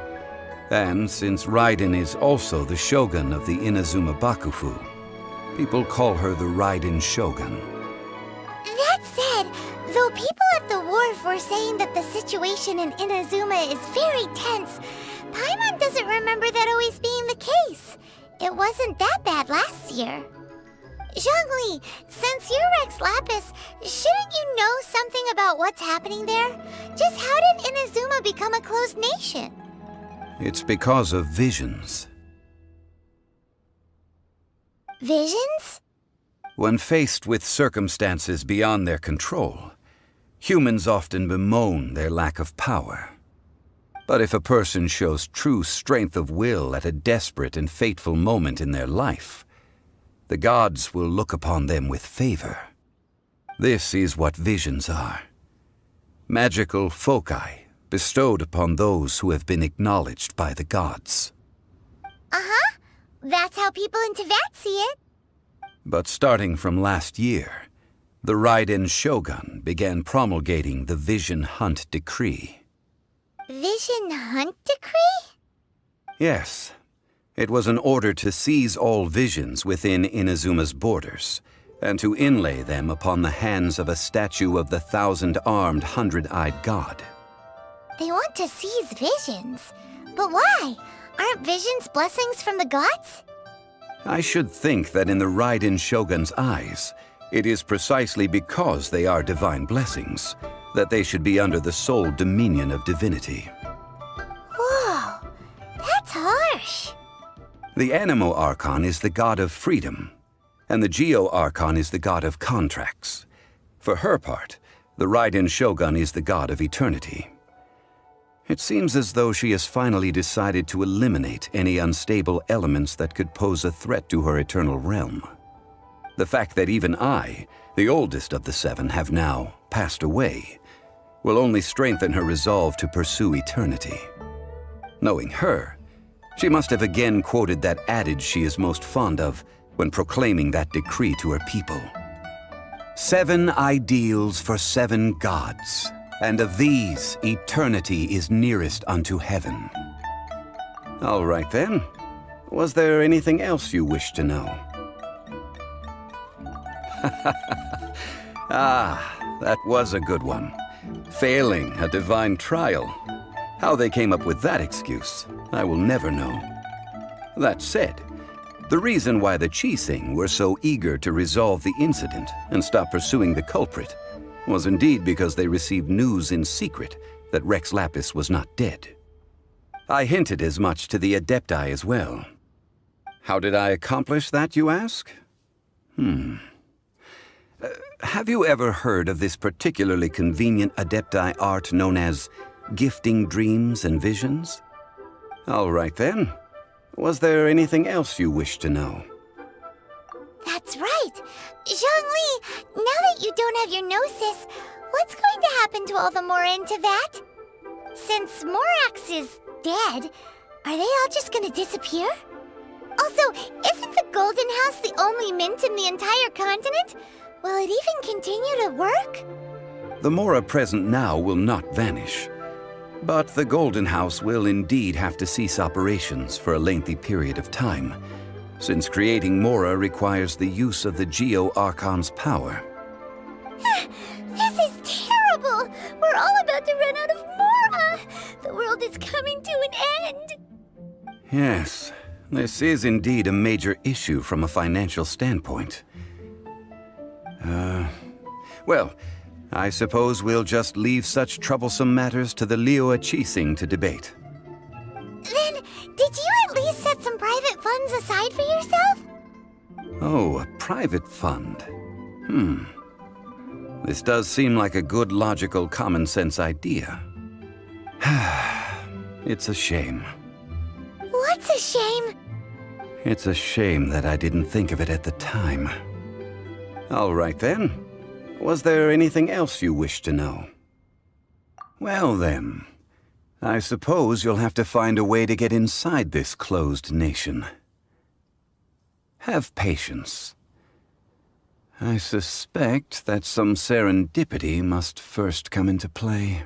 And since Raiden is also the shogun of the Inazuma Bakufu, people call her the Raiden Shogun. That said, though people at the wharf were saying that the situation in Inazuma is very tense, Paimon doesn't remember that always being the case. It wasn't that bad last year. Zhongli, since you're Rex Lapis, shouldn't you know something about what's happening there? Just how did Inazuma become a closed nation? It's because of visions. Visions? When faced with circumstances beyond their control, humans often bemoan their lack of power. But if a person shows true strength of will at a desperate and fateful moment in their life, the gods will look upon them with favor. This is what visions are. Magical foci bestowed upon those who have been acknowledged by the gods. Uh-huh. That's how people in Teyvat see it. But starting from last year, the Raiden Shogun began promulgating the Vision Hunt Decree. Vision Hunt Decree? Yes. It was an order to seize all visions within Inazuma's borders, and to inlay them upon the hands of a statue of the 1,000-armed, 100-eyed god. They want to seize visions. But why? Aren't visions blessings from the gods? I should think that in the Raiden Shogun's eyes, it is precisely because they are divine blessings that they should be under the sole dominion of divinity. Whoa, that's harsh. The Animo Archon is the god of freedom, and the Geo Archon is the god of contracts. For her part, the Raiden Shogun is the god of eternity. It seems as though she has finally decided to eliminate any unstable elements that could pose a threat to her eternal realm. The fact that even I, the oldest of the seven, have now passed away, will only strengthen her resolve to pursue eternity. Knowing her, she must have again quoted that adage she is most fond of when proclaiming that decree to her people. 7 ideals for 7 gods, and of these, eternity is nearest unto heaven. All right then. Was there anything else you wished to know? Ah, that was a good one. Failing a divine trial. How they came up with that excuse, I will never know. That said, the reason why the Qixing were so eager to resolve the incident and stop pursuing the culprit was indeed because they received news in secret that Rex Lapis was not dead. I hinted as much to the Adepti as well. How did I accomplish that, you ask? Have you ever heard of this particularly convenient Adepti art known as gifting dreams and visions? All right then. Was there anything else you wished to know? That's right. Zhongli, now that you don't have your gnosis, what's going to happen to all the Mora in Teyvat? Since Morax is dead, are they all just gonna disappear? Also, isn't the Golden House the only mint in the entire continent? Will it even continue to work? The Mora present now will not vanish. But the Golden House will indeed have to cease operations for a lengthy period of time, since creating Mora requires the use of the Geo-Archon's power. This is terrible! We're all about to run out of Mora! The world is coming to an end! Yes, this is indeed a major issue from a financial standpoint. Well, I suppose we'll just leave such troublesome matters to the Liyue Qixing to debate. Then, did you at least set some private funds aside for yourself? Oh, a private fund. This does seem like a good, logical, common-sense idea. It's a shame. What's a shame? It's a shame that I didn't think of it at the time. All right then. Was there anything else you wished to know? Well then, I suppose you'll have to find a way to get inside this closed nation. Have patience. I suspect that some serendipity must first come into play.